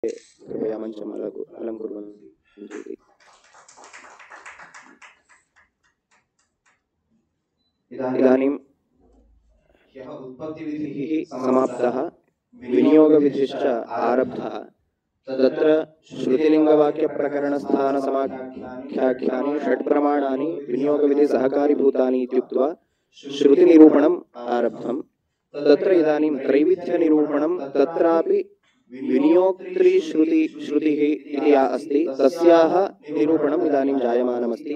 कृपया मंचम् अलङ्कुर्वन्तु। इदानीं उत्पत्तिविधिः समाप्तः, विनियोगविधिश्च आरब्धः। तत्र श्रुतिलिङ्गवाक्यप्रकरणस्थानसमाख्याख्यानि षट्प्रमाणानि विनियोगविधिसहकारीभूतानि इत्युक्त्वा श्रुतिनिरूपणम् आरब्धम्। तत्र इदानीं त्रैविध्यनिरूपणं, तत्रापि विनियोक्त्री श्रुतिः इति या अस्ति तस्याः निरूपणम् इदानीं जायमानमस्ति।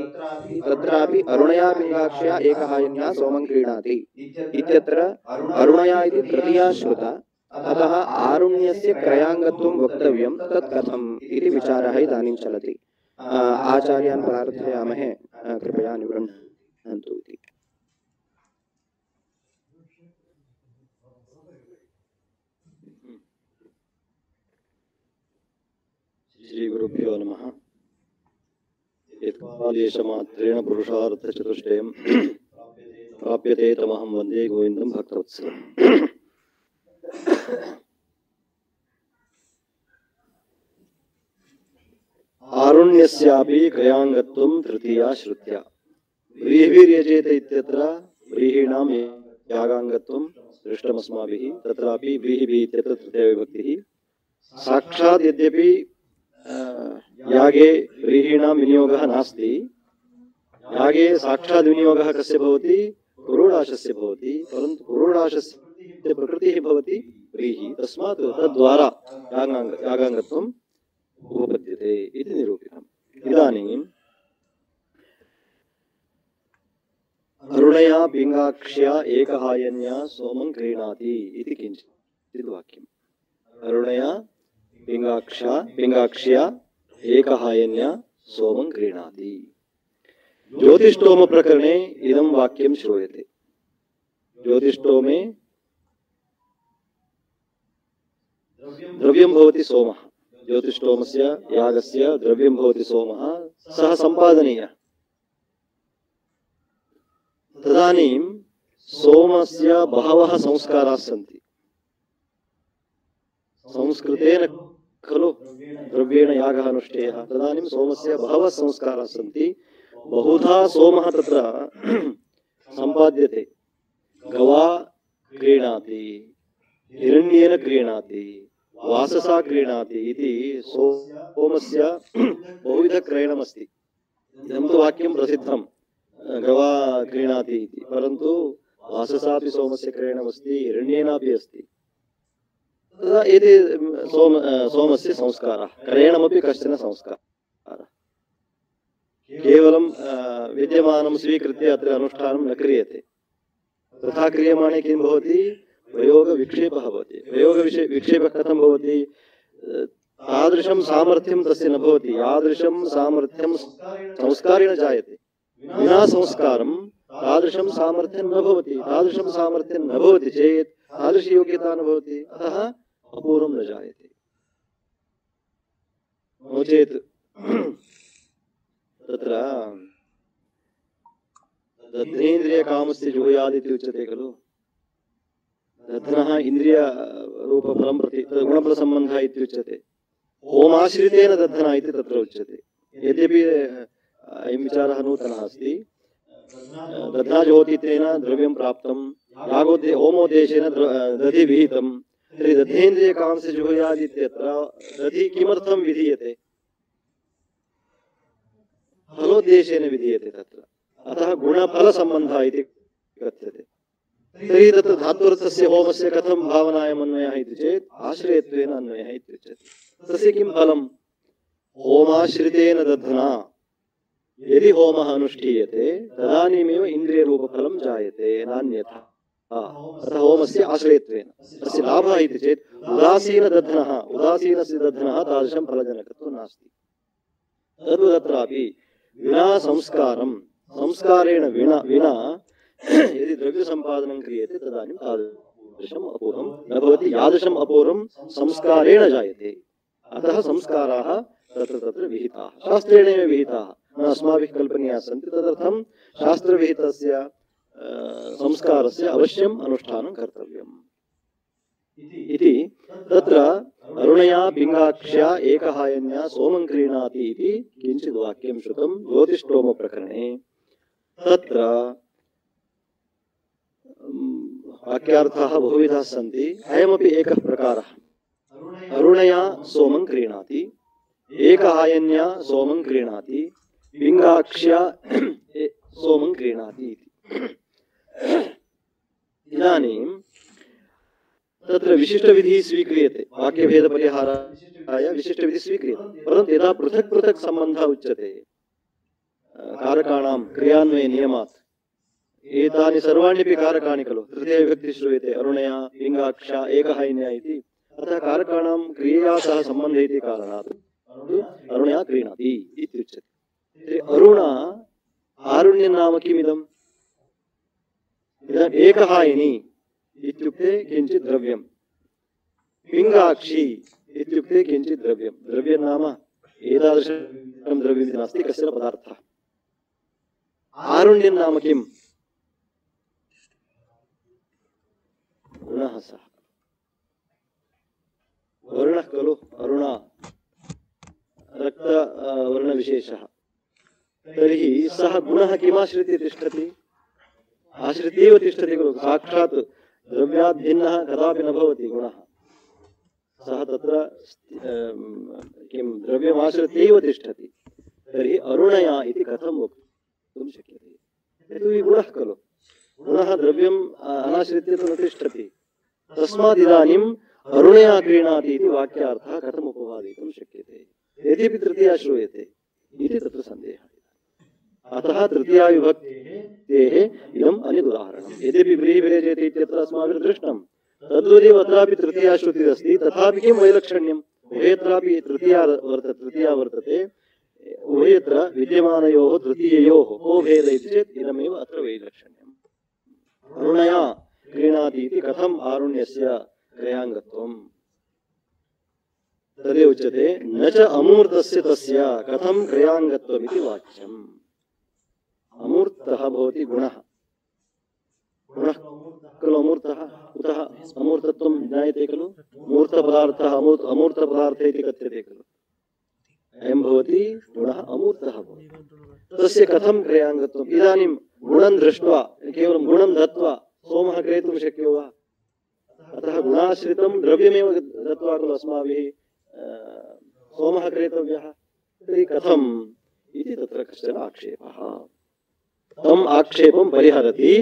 तत्रापि अरुणया पिङ्गाक्ष्या एकहायन्या सोमं क्रीणाति इत्यत्र अरुणया इति तृतीया श्रुता, अतः आरुण्यस्य क्रयाङ्गत्वं वक्तव्यं, तत् कथम् इति विचारः इदानीं चलति। आचार्यान् प्रार्थयामहे कृपया निगृह्णन्तु इति। श्री गुरुभ्यो नमः। यत्कालेशमात्रेण पुरुषार्थचतुष्टयं प्राप्यते तमहं वन्दे गोविन्दं भक्तवत्सलम्। आरुण्यस्यापि क्रयाङ्गत्वं तृतीया श्रुत्या। व्रीहिर्यजेत इत्यत्र व्रीहीणां यागाङ्गत्वं दृष्टमस्माभिः। तत्रापि व्रीहिभिः इत्यत्र तृतीया विभक्तिः। साक्षात् यद्यपि यागे व्रीहीणां विनियोगः नास्ति, यागे साक्षात् विनियोगः कस्य भवति? पुरोडाशस्य भवति, परन्तु पुरोडाशस्य प्रकृतिः भवति व्रीहि, तस्मात् तद्द्वारा यागाङ्गत्वम् उपपद्यते इति निरूपितम्। इदानीं अरुणया पिङ्गाक्ष्या एकहायन्या सोमं क्रीणाति इति किञ्चित् वाक्यम्। अरुणया पिङ्गाक्ष्या एकहायन्या सोमं क्रीणाति। ज्योतिष्टोम प्रकरणे इदं वाक्यं श्रूयते। ज्योतिष्टोमे द्रव्यं भवति सोमः। ज्योतिष्टोमस्य यागस्य द्रव्यं भवति सोमः, सः सम्पादनीयः। तदानीं सोमस्य बहवः संस्काराः सन्ति। संस्कृतेन खलु द्रव्येण यागः अनुष्ठेयः। तदानीं सोमस्य बहवः संस्काराः सन्ति। बहुधा सोमः तत्र सम्पाद्यते। गवा क्रीणाति, हिरण्येन क्रीणाति, वाससा क्रीणाति इति सोमस्य बहुविधक्रयणमस्ति। इदं तु वाक्यं प्रसिद्धं, गवा क्रीणाति इति, परन्तु वाससापि सोमस्य क्रयणमस्ति, हिरण्येनापि अस्ति। तदा एते सोमस्य संस्कारः, क्रयणमपि कश्चन संस्कारः। केवलं विद्यमानं स्वीकृत्य अत्र अनुष्ठानं न क्रियते। तथा क्रियमाणे किं भवति? प्रयोगविक्षेपः भवति। प्रयोगविक्षेपः कथं भवति? तादृशं सामर्थ्यं तस्य न भवति, यादृशं सामर्थ्यं संस्कारेण जायते। विना संस्कारं तादृशं सामर्थ्यं न भवति। तादृशं सामर्थ्यं न भवति चेत् तादृशी योग्यता न भवति, अतः अपूर्वं न जायते। नो चेत् तत्र दध्नेन्द्रियकामस्य जुहुयात् इति उच्यते खलु। दध्नः इन्द्रियरूपफलं प्रति गुणफलसम्बन्धः इत्युच्यते। होमाश्रितेन दध्नः इति तत्र उच्यते। यद्यपि अयं विचारः नूतनः अस्ति। दध्नाज्योतितेन द्रव्यं प्राप्तं, होमोद्देशेन दधि विहितं, तर्हि दध्नेन्द्रियकामस्य जुहुयात् इत्यत्र दधि किमर्थं विधीयते? फलोद्देशेन विधीयते तत्र, अतः गुणफलसम्बन्धः इति कथ्यते। तर्हि तत्र धात्वर्थस्य होमस्य कथं भावनायाम् अन्वयः इति चेत् आश्रयत्वेन अन्वयः इत्युच्यते। तस्य किं फलं? होमाश्रितेन दध्ना यदि होमः अनुष्ठीयते तदानीमेव इन्द्रियरूपफलं जायते, नान्यथा। अतः होमस्य आश्रयत्वेन तस्य लाभः इति चेत् उदासीनस्य दध्नः तादृशं फलजनकत्वं नास्ति। तद्वदत्रापि विना संस्कारेण विना यदि द्रव्यसम्पादनं क्रियते तदानीं तादृशम् अपूर्वं न भवति। यादृशम् अपूर्वं संस्कारेण जायते। अतः संस्काराः तत्र विहिताः, शास्त्रेणैव विहिताः, न अस्माभिः कल्पनीयाः सन्ति। तदर्थं शास्त्रविहितस्य संस्कारस्य अवश्यम् अनुष्ठानं कर्तव्यम्। इति तत्र अरुणया पिङ्गाक्ष्या एकहायन्या सोमं क्रीणाति इति किञ्चित् वाक्यं श्रुतं ज्योतिष्टोम प्रकरणे। तत्र वाक्यार्थाः बहुविधाः सन्ति। अयमपि एकः प्रकारः। अरुणया सोमं क्रीणाति, एकहायन्या सोमं क्रीणाति, पिङ्गाक्ष्या सोमं क्रीणाति इति। इदानीं तत्र विशिष्टविधिः स्वीक्रियते, वाक्यभेदपरिहाराय विशिष्टविधिः स्वीक्रियते। परन्तु यदा पृथक् पृथक् सम्बन्धः उच्यते कारकाणां क्रियान्वये नियमात्, एतानि सर्वाण्यपि कारकाणि खलु, तृतीयविभक्तिः श्रूयते अरुणया पिङ्गाक्ष्या एकहायन्या इति। अतः कारकाणां क्रियया सह सम्बन्धः इति कारणात् अरुणया क्रीणाति इत्युच्यते। अरुण आरुण्यं नाम किमिदम्? इदम् एकहायिनी इत्युक्ते किञ्चित् द्रव्यं, पिङ्गाक्षी इत्युक्ते किञ्चित् द्रव्यं। द्रव्यं नाम एतादृशं द्रव्यमिति नास्ति, कश्चन पदार्थः। आरुण्यं नाम किम्? गुणः सः, वर्णः खलु, अरुणा रक्तवर्णविशेषः। तर्हि सः गुणः किमाश्रित्य तिष्ठति? आश्रित्य एव तिष्ठति खलु। साक्षात् द्रव्यात् भिन्नः कदापि न भवति गुणः। सः तत्र किं द्रव्यमाश्रित्य एव तिष्ठति। तर्हि अरुणया इति कथं वक्तुं शक्यते? यतोहि गुणः खलु, गुणः द्रव्यम् अनाश्रित्य तु न तिष्ठति। तस्मात् इदानीम् अरुणया क्रीणाति इति वाक्यार्थः कथम् उपपादयितुं शक्यते? यद्यपि तृतीया श्रूयते इति तत्र सन्देहः। अतः तृतीया विभक्तेः इदम् अन्यदुदाहरणम्। यद्यपि व्रीहिविरेचयति इत्यत्र अस्माभिः दृष्टं, तद्वदेव अत्रापि तृतीया श्रुतिरस्ति। तथापि किं वैलक्षण्यम्? उभयत्रापि तृतीया वर्तते। उभयत्र विद्यमानयोः तृतीययोः को भेदः इति चेत् इदमेव अत्र वैलक्षण्यम्। अरुणया क्रीणाति इति कथम् आरुण्यस्य क्रयाङ्गत्वम्? तदेव उच्यते न च अमूर्तस्य तस्य कथं क्रयाङ्गत्वमिति वाच्यम्। अमूर्तः भवति गुणः। गुणः खलु अमूर्तः। कुतः अमूर्तत्वं ज्ञायते खलु? मूर्तपदार्थः अमूर्तपदार्थः इति कथ्यते खलु। अयं भवति गुणः अमूर्तः भवति। तस्य कथं क्रयाङ्गत्वम्? इदानीं गुणं दृष्ट्वा केवलं गुणं दत्वा सोमः क्रेतुं शक्यो वा? अतः गुणाश्रितं द्रव्यमेव दत्वा खलु अस्माभिः सोमः क्रेतव्यः। तर्हि कथम् इति तत्र कश्चन आक्षेपः। तम् आक्षेपं परिहरति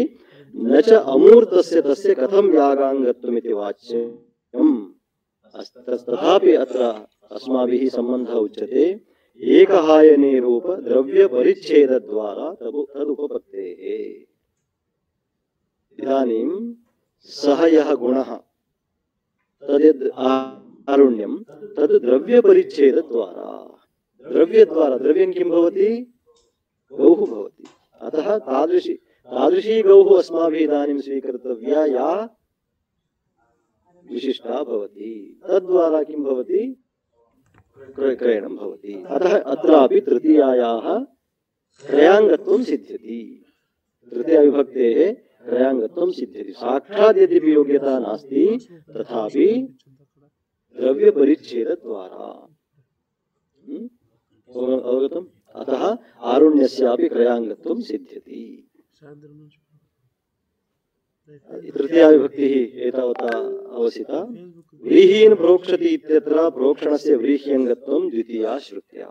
न च अमूर्तस्य तस्य कथं यागाङ्गत्वमिति वाच्यम्। तथापि अत्र अस्माभिः सम्बन्धः उच्यते एकहायने रूप द्रव्यपरिच्छेदद्वारा तदुपपत्तेः। इदानीं सः यः गुणः तद्यद् आरुण्यं तद् द्रव्यपरिच्छेदद्वारा, द्रव्यद्वारा, द्रव्यं किं भवति? गौः भवति। अतः तादृशी गौः अस्माभिः इदानीं स्वीकर्तव्या या विशिष्टा भवति, तद्वारा किं भवति? क्रयणं भवति। अतः अत्रापि तृतीयायाः क्रयाङ्गत्वं सिद्ध्यति। तृतीयाविभक्तेः क्रयाङ्गत्वं सिद्ध्यति। साक्षात् यद्यपि योग्यता नास्ति तथापि द्रव्यपरिच्छेदद्वारा। अवगतम्? अतः आरुण्यस्यापि क्रयाङ्गत्वं सिद्ध्यति। तृतीया विभक्तिः एतावता अवसिता। व्रीहीन् प्रोक्षति इत्यत्र प्रोक्षणस्य व्रीह्यङ्गत्वं द्वितीया श्रुत्या।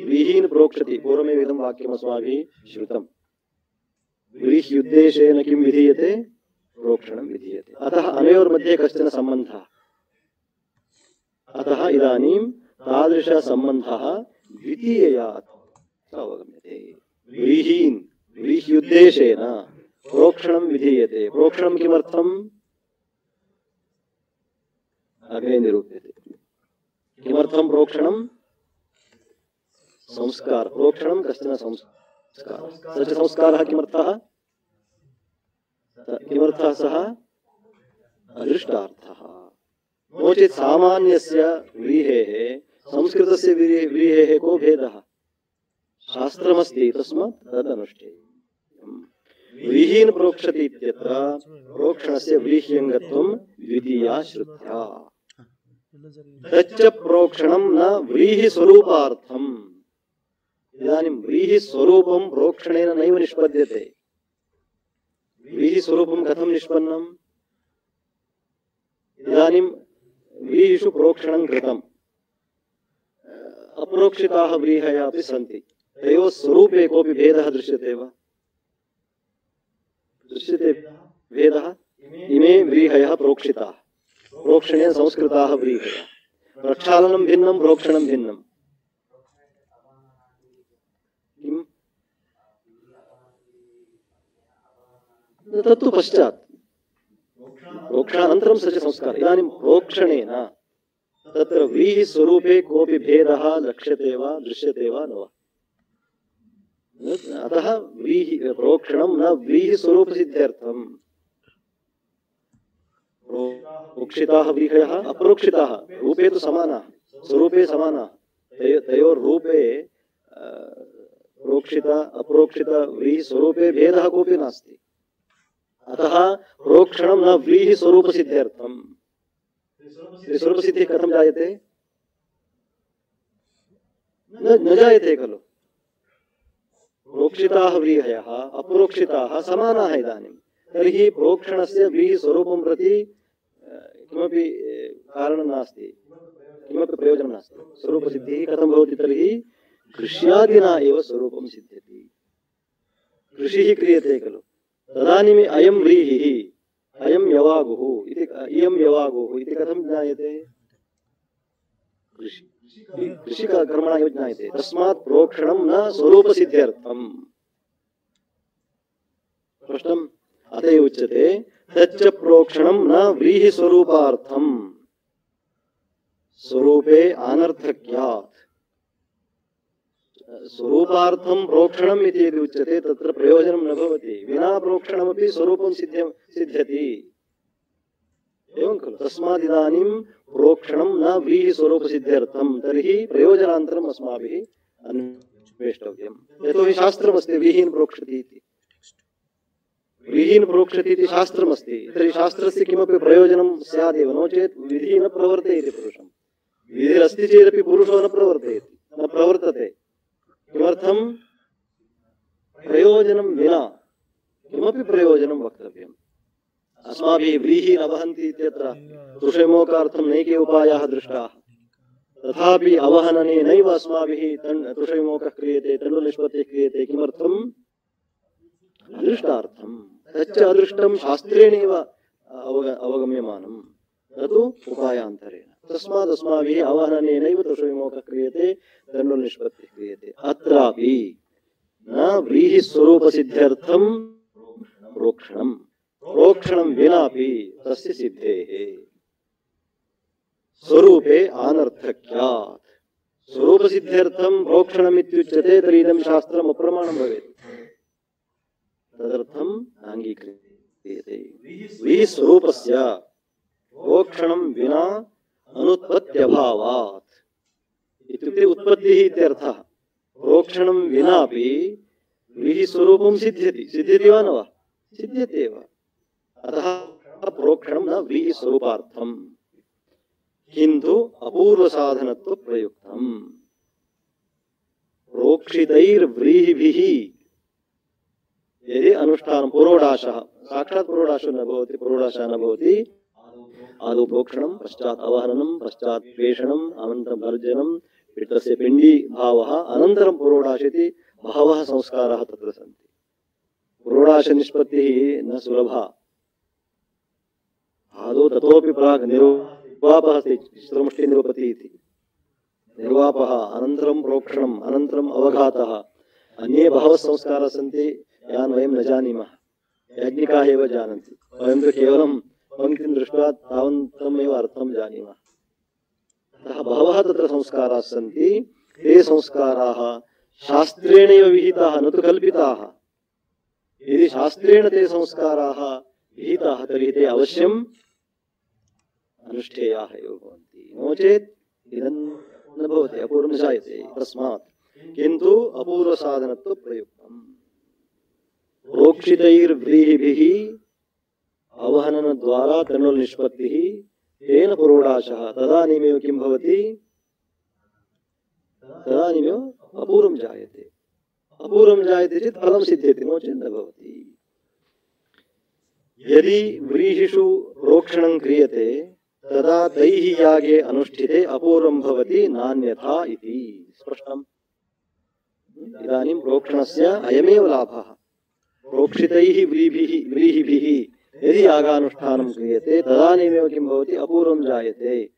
व्रीहीन् प्रोक्षति, पूर्वमेव इदं वाक्यम् अस्माभिः श्रुतम्। व्रीह्युद्देशेन किं विधीयते? प्रोक्षणं विधीयते। अतः अनयोर्मध्ये कश्चन सम्बन्धः। अतः इदानीं तादृशसम्बन्धः द्वितीयया अवगम्यते। व्रीहीन् व्रीह्युद्देशेन प्रोक्षणं विधीयते। प्रोक्षणं किमर्थम्? अग्रे निरूप्यते। किमर्थं प्रोक्षणं? संस्कार। प्रोक्षणं कश्चन संस्कारः। स च संस्कारः किमर्थः? किमर्थः सः? अदृष्टार्थः। नो चेत् सामान्यस्य व्रीहेः संस्कृतस्य व्रीहेः को भेदः? शास्त्रमस्ति, तस्मात् तदनुष्ठेयम्। व्रीहीन् प्रोक्षति इत्यत्र प्रोक्षणस्य व्रीह्यङ्गत्वं द्वितीया श्रुत्या तच्च प्रोक्षणं न व्रीहिस्वरूपार्थम् इदानीं व्रीहिस्वरूपं प्रोक्षणेन नैव निष्पद्यते व्रीहिस्वरूपं कथं निष्पन्नम् इदानीं व्रीहिषु प्रोक्षणं कृतम् अप्रोक्षिताः व्रीहयः अपि सन्ति तयोः स्वरूपे कोऽपि भेदः दृश्यते वा दृश्यते भेदः इमे व्रीहयः प्रोक्षिताः प्रोक्षणेन संस्कृताः व्रीहयः प्रक्षालनं भिन्नं प्रोक्षणं भिन्नं किम् तत्तु पश्चात् प्रोक्षणानन्तरं स च संस्कारः इदानीं प्रोक्षणेन तत्र व्रीहि स्वरूपे कोऽपि भेदः लक्ष्यते वा दृश्यते वा न वा अतः व्रीहि प्रोक्षणं न व्रीहि स्वरूप सिद्ध्यर्थम् प्रोक्षिताः व्रीहयः अप्रोक्षिताः रूपे तु समानाः स्वरूपे समानाः तयोर्रूपे प्रोक्षित अप्रोक्षित व्रीहि स्वरूपे भेदः कोऽपि नास्ति अतः प्रोक्षणं न व्रीहि स्वरूप सिद्ध्यर्थम् स्वरूप सिद्धिः कथं जायते न जायते खलु प्रोक्षिताः व्रीहयः अप्रोक्षिताः समानाः इदानीं तर्हि प्रोक्षणस्य व्रीहि स्वरूपं प्रति किमपि कारणं नास्ति किमपि प्रयोजनं नास्ति स्वरूपसिद्धिः कथं भवति तर्हि कृष्यादिना एव स्वरूपं सिद्ध्यति कृषिः क्रियते खलु तदानीम् अयं व्रीहिः अयं यवागुः इति इयं यवागुः इति कथं ज्ञायते कृषिकर्मणा एव ज्ञायते तस्मात् प्रोक्षणं न स्वरूपसिद्ध्यर्थम् स्पष्टम् अत एव उच्यते तच्च प्रोक्षणं न व्रीहिस्वरूपार्थम् स्वरूपे अनर्थक्यात् स्वरूपार्थं प्रोक्षणम् इति यदि उच्यते तत्र प्रयोजनं न भवति विना प्रोक्षणमपि स्वरूपं सिद्ध्यति एवं खलु तस्मात् इदानीं प्रोक्षणं न व्रीहिस्वरूपसिद्ध्यर्थं तर्हि प्रयोजनान्तरम् अस्माभिः अन्वेष्टव्यम् यतोहि शास्त्रमस्ति व्रीहीन् प्रोक्षति इति व्रीहीन् प्रोक्षति इति शास्त्रमस्ति तर्हि शास्त्रस्य किमपि प्रयोजनं स्यादेव नो चेत् विधिः न प्रवर्तयति पुरुषं विधिरस्ति चेदपि पुरुषो न प्रवर्तते किमर्थं प्रयोजनं विना किमपि प्रयोजनं वक्तव्यम् अस्माभिः व्रीहीन् अवहन्ति इत्यत्र तुषैमोकार्थं नैके उपायाः दृष्टाः तथापि अवहनने नैव अस्माभिः तुषैमोकः क्रियते तण्डुलनिष्पत्तिः क्रियते किमर्थम् अदृष्टार्थं तच्च अदृष्टं शास्त्रेणैव अवगम्यमानं न तु उपायान्तरेण तस्मात् अस्माभिः अवहननेनैव तुषैमोकः क्रियते तण्डुलनिष्पत्तिः क्रियते अत्रापि न व्रीहिस्वरूपसिद्ध्यर्थं प्रोक्षणं विनापि तस्य सिद्धेः स्वरूपे अनर्थक्यात् स्वरूपसिद्ध्यर्थं प्रोक्षणमित्युच्यते तर्हि इदं शास्त्रम् अप्रमाणं भवेत् तदर्थम् अङ्गीक्रियते व्रीहिस्वरूपस्य प्रोक्षणं विना अनुत्पत्त्यभावात् इत्युक्ते उत्पत्तिः इत्यर्थः प्रोक्षणं विनापि व्रीहिस्वरूपं सिद्ध्यति वा न वा सिद्ध्यति एव अतः प्रोक्षणं न व्रीहिस्वरूपार्थम् किन्तु अपूर्वसाधनत्व प्रयुक्तम् प्रोक्षितैर्व्रीहिभिः यदि अनुष्ठानं पुरोडाशः साक्षात् पुरोडाशो न भवति पुरोडाशः न भवति आदौ प्रोक्षणं पश्चात् अवहननं पश्चात् पेषणम् अनन्तरं भर्जनं पिण्डस्य पिण्डी भावः अनन्तरं पुरोडाशेति बहवः संस्काराः तत्र सन्ति पुरोडाशनिष्पत्तिः न सुलभा आदौ ततोपि प्राक् निर्वापः अस्ति चित्रमुष्टिनिरुपतिः इति निर्वापः अनन्तरं प्रोक्षणम् अनन्तरम् अवघातः अन्ये बहवः संस्काराः सन्ति यान् वयं न जानीमः याज्ञिकाः एव जानन्ति वयं तु केवलं पङ्क्तिं दृष्ट्वा तावन्तमेव अर्थं जानीमः अतः बहवः तत्र संस्काराः सन्ति ते संस्काराः शास्त्रेणैव विहिताः न तु कल्पिताः यदि शास्त्रेण ते संस्काराः विहिताः तर्हि ते अवश्यम् अनुष्ठेयाः एव भवन्ति नो चेत् इदं न भवति अपूर्वं जायते तस्मात् किन्तु अपूर्वसाधनत्व प्रयुक्तम् प्रोक्षितैर्व्रीहिभिः अवहनन द्वारा तण्डुल निष्पत्तिः तेन पुरोडाशः तदानीमेव किं भवति तदानीमेव अपूर्वं जायते चेत् फलं सिद्ध्यति नो चेत् न भवति यदि व्रीहिषु प्रोक्षणं क्रियते तदा तैः यागे अनुष्ठिते अपूर्वं भवति नान्यथा इति स्पष्टम् इदानीं प्रोक्षणस्य अयमेव लाभः प्रोक्षितैः व्रीहिभिः यदि यागानुष्ठानं क्रियते तदानीमेव किं भवति अपूर्वं जायते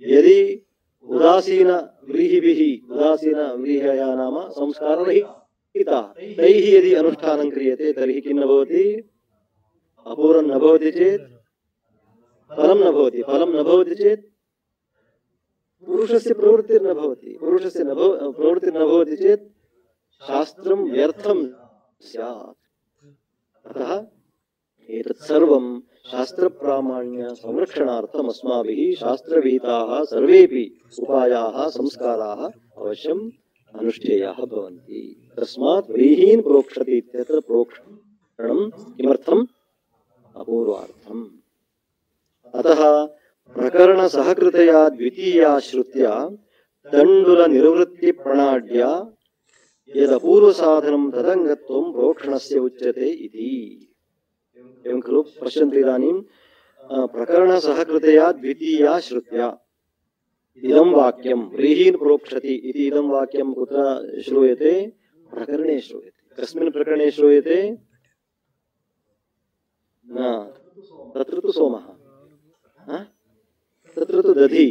यदि उदासीन व्रीहया नाम संस्काररहिता तैः यदि अनुष्ठानं क्रियते तर्हि किं न भवति अपूर्वं न भवति चेत् फलं न भवति चेत् पुरुषस्य प्रवृत्तिर्न भवति चेत् शास्त्रं व्यर्थं स्यात् अतः एतत् सर्वं शास्त्रप्रामाण्य संरक्षणार्थम् अस्माभिः शास्त्रविहिताः सर्वेपि उपायाः संस्काराः अवश्यम् अनुष्ठेयाः भवन्ति तस्मात् व्रीहीन् प्रोक्षति इत्यत्र प्रोक्षणं किमर्थम् अपूर्वार्थम् अतः प्रकरणसहकृतया द्वितीया श्रुत्या तण्डुलनिर्वृत्तिप्रणाढ्या यदपूर्वसाधनं तदङ्गत्वं प्रोक्षणस्य उच्यते इति एवं खलु पश्यन्तु इदानीं प्रकरणसहकृतया द्वितीया श्रुत्या इदं वाक्यं व्रीहीन् प्रोक्षति इति इदं वाक्यं कुत्र श्रूयते प्रकरणे श्रूयते कस्मिन् प्रकरणे श्रूयते न तत्र तु सोमः तत्र तु दधि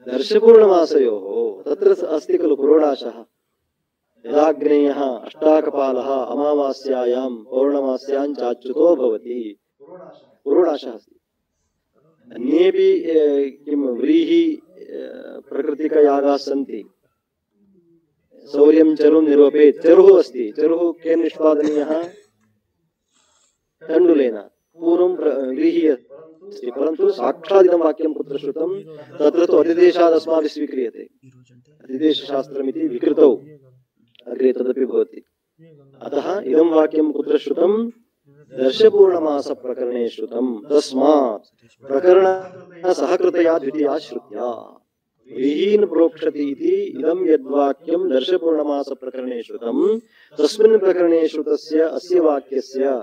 दर्शपूर्णमासयोः तत्र अस्ति खलु पुरोडाशः यदाग्नेयः अष्टाकपालः अमावास्यायां पौर्णमास्यां चाच्युतो भवति पुरोडाशः अस्ति अन्येपि किं व्रीहि प्रकृतिकयागाः सन्ति सौर्यं चरुं निरूपेत् चरुः अस्ति चरुः केन निष्पादनीयः तण्डुलेन पूर्वं व्रीहि अस्ति परन्तु साक्षादिदं वाक्यं कुत्र श्रुतं तत्र तु अतिदेशात् अस्माभिः स्वीक्रियते अतिदेशशास्त्रमिति विकृतौ अग्रे तदपि भवति अतः इदं वाक्यं कुत्र श्रुतं दर्शपूर्णमासप्रकरणे श्रुतं तस्मात् प्रकरणसहकृतया द्वितीया श्रुत्या व्रीहीन् प्रोक्षति इति इदं यद्वाक्यं दर्शपूर्णमासप्रकरणे श्रुतं तस्मिन् प्रकरणे श्रुतस्य अस्य वाक्यस्य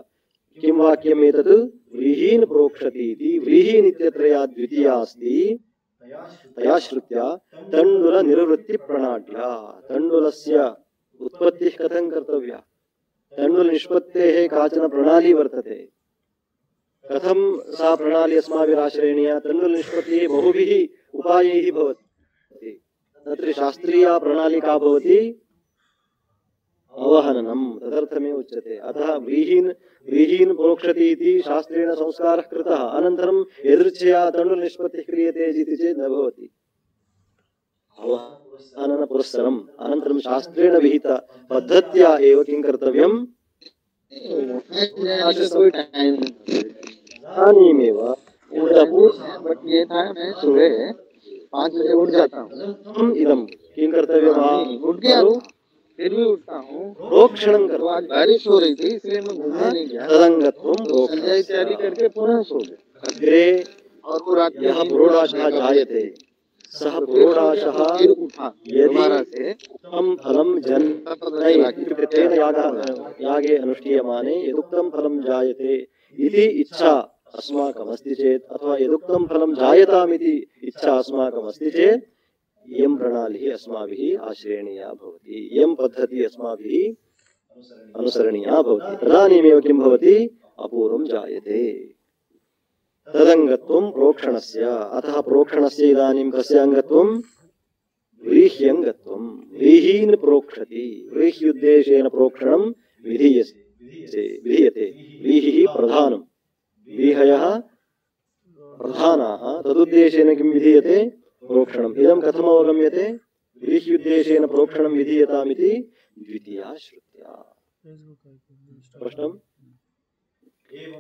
किं वाक्यम् एतत् व्रीहीन् प्रोक्षति इति व्रीहीन् इत्यत्र या द्वितीया अस्ति तया श्रुत्या तण्डुलनिर्वृत्तिप्रणाढ्या तण्डुलस्य उत्पत्तिः कथं कर्तव्या तण्डुलनिष्पत्तेः काचन प्रणाली वर्तते कथं सा प्रणाली अस्माभिः आश्रयणीया तण्डुलनिष्पत्तिः बहुभिः उपायैः भवति तत्र शास्त्रीया प्रणाली का भवति अवहननं तदर्थमेव उच्यते अतः व्रीहीन् प्रोक्षति इति शास्त्रेण संस्कारः कृतः अनन्तरं यदृच्छया तण्डुलनिष्पत्तिः क्रियते इति चेत् न भवति अवहननपुरस्सरम् अनन्तरं शास्त्रेण विहित पद्धत्या एव किं कर्तव्यम् इदानीमेव बट ये था मैं सुबह 5 बजे उठ जाता हूँ इदं किं कर्तव्यम् उठ गया फिर भी उठता हूँ प्रोक्षणं तो आज बारिश हो रही थी इसलिए मैं घूमने नहीं गया तदङ्गत्वं संध्या इत्यादि करके पुनः सो गया अग्रे और वो रात यः पुरोडाशः जायते सः पुरोडाशः यदि उक्तं फलं जनयति तेन यागे अनुष्ठीयमाने यदुक्तं फलं जायते इति इच्छा अस्माकम् अस्ति चेत् अथवा यदुक्तं फलं जायतामिति इच्छा अस्माकम् अस्ति चेत् इयं प्रणाली अस्माभिः आश्रयणीया भवति इयं पद्धतिः अस्माभिः अनुसरणीया भवति तदानीमेव किं भवति अपूर्वं जायते तदङ्गत्वं प्रोक्षणस्य अतः प्रोक्षणस्य इदानीं कस्य अङ्गत्वं व्रीह्यङ्गत्वं व्रीहीन् प्रोक्षति व्रीह्युद्देशेन प्रोक्षणं विधीयते व्रीहिः प्रधानं व्रीहयः प्रधानाः तदुद्देशेन किं विधीयते प्रोक्षणम् इदं कथम् अवगम्यते व्रीह्युद्देशेन प्रोक्षणं विधीयतामिति द्वितीया श्रुत्या स्पष्टम्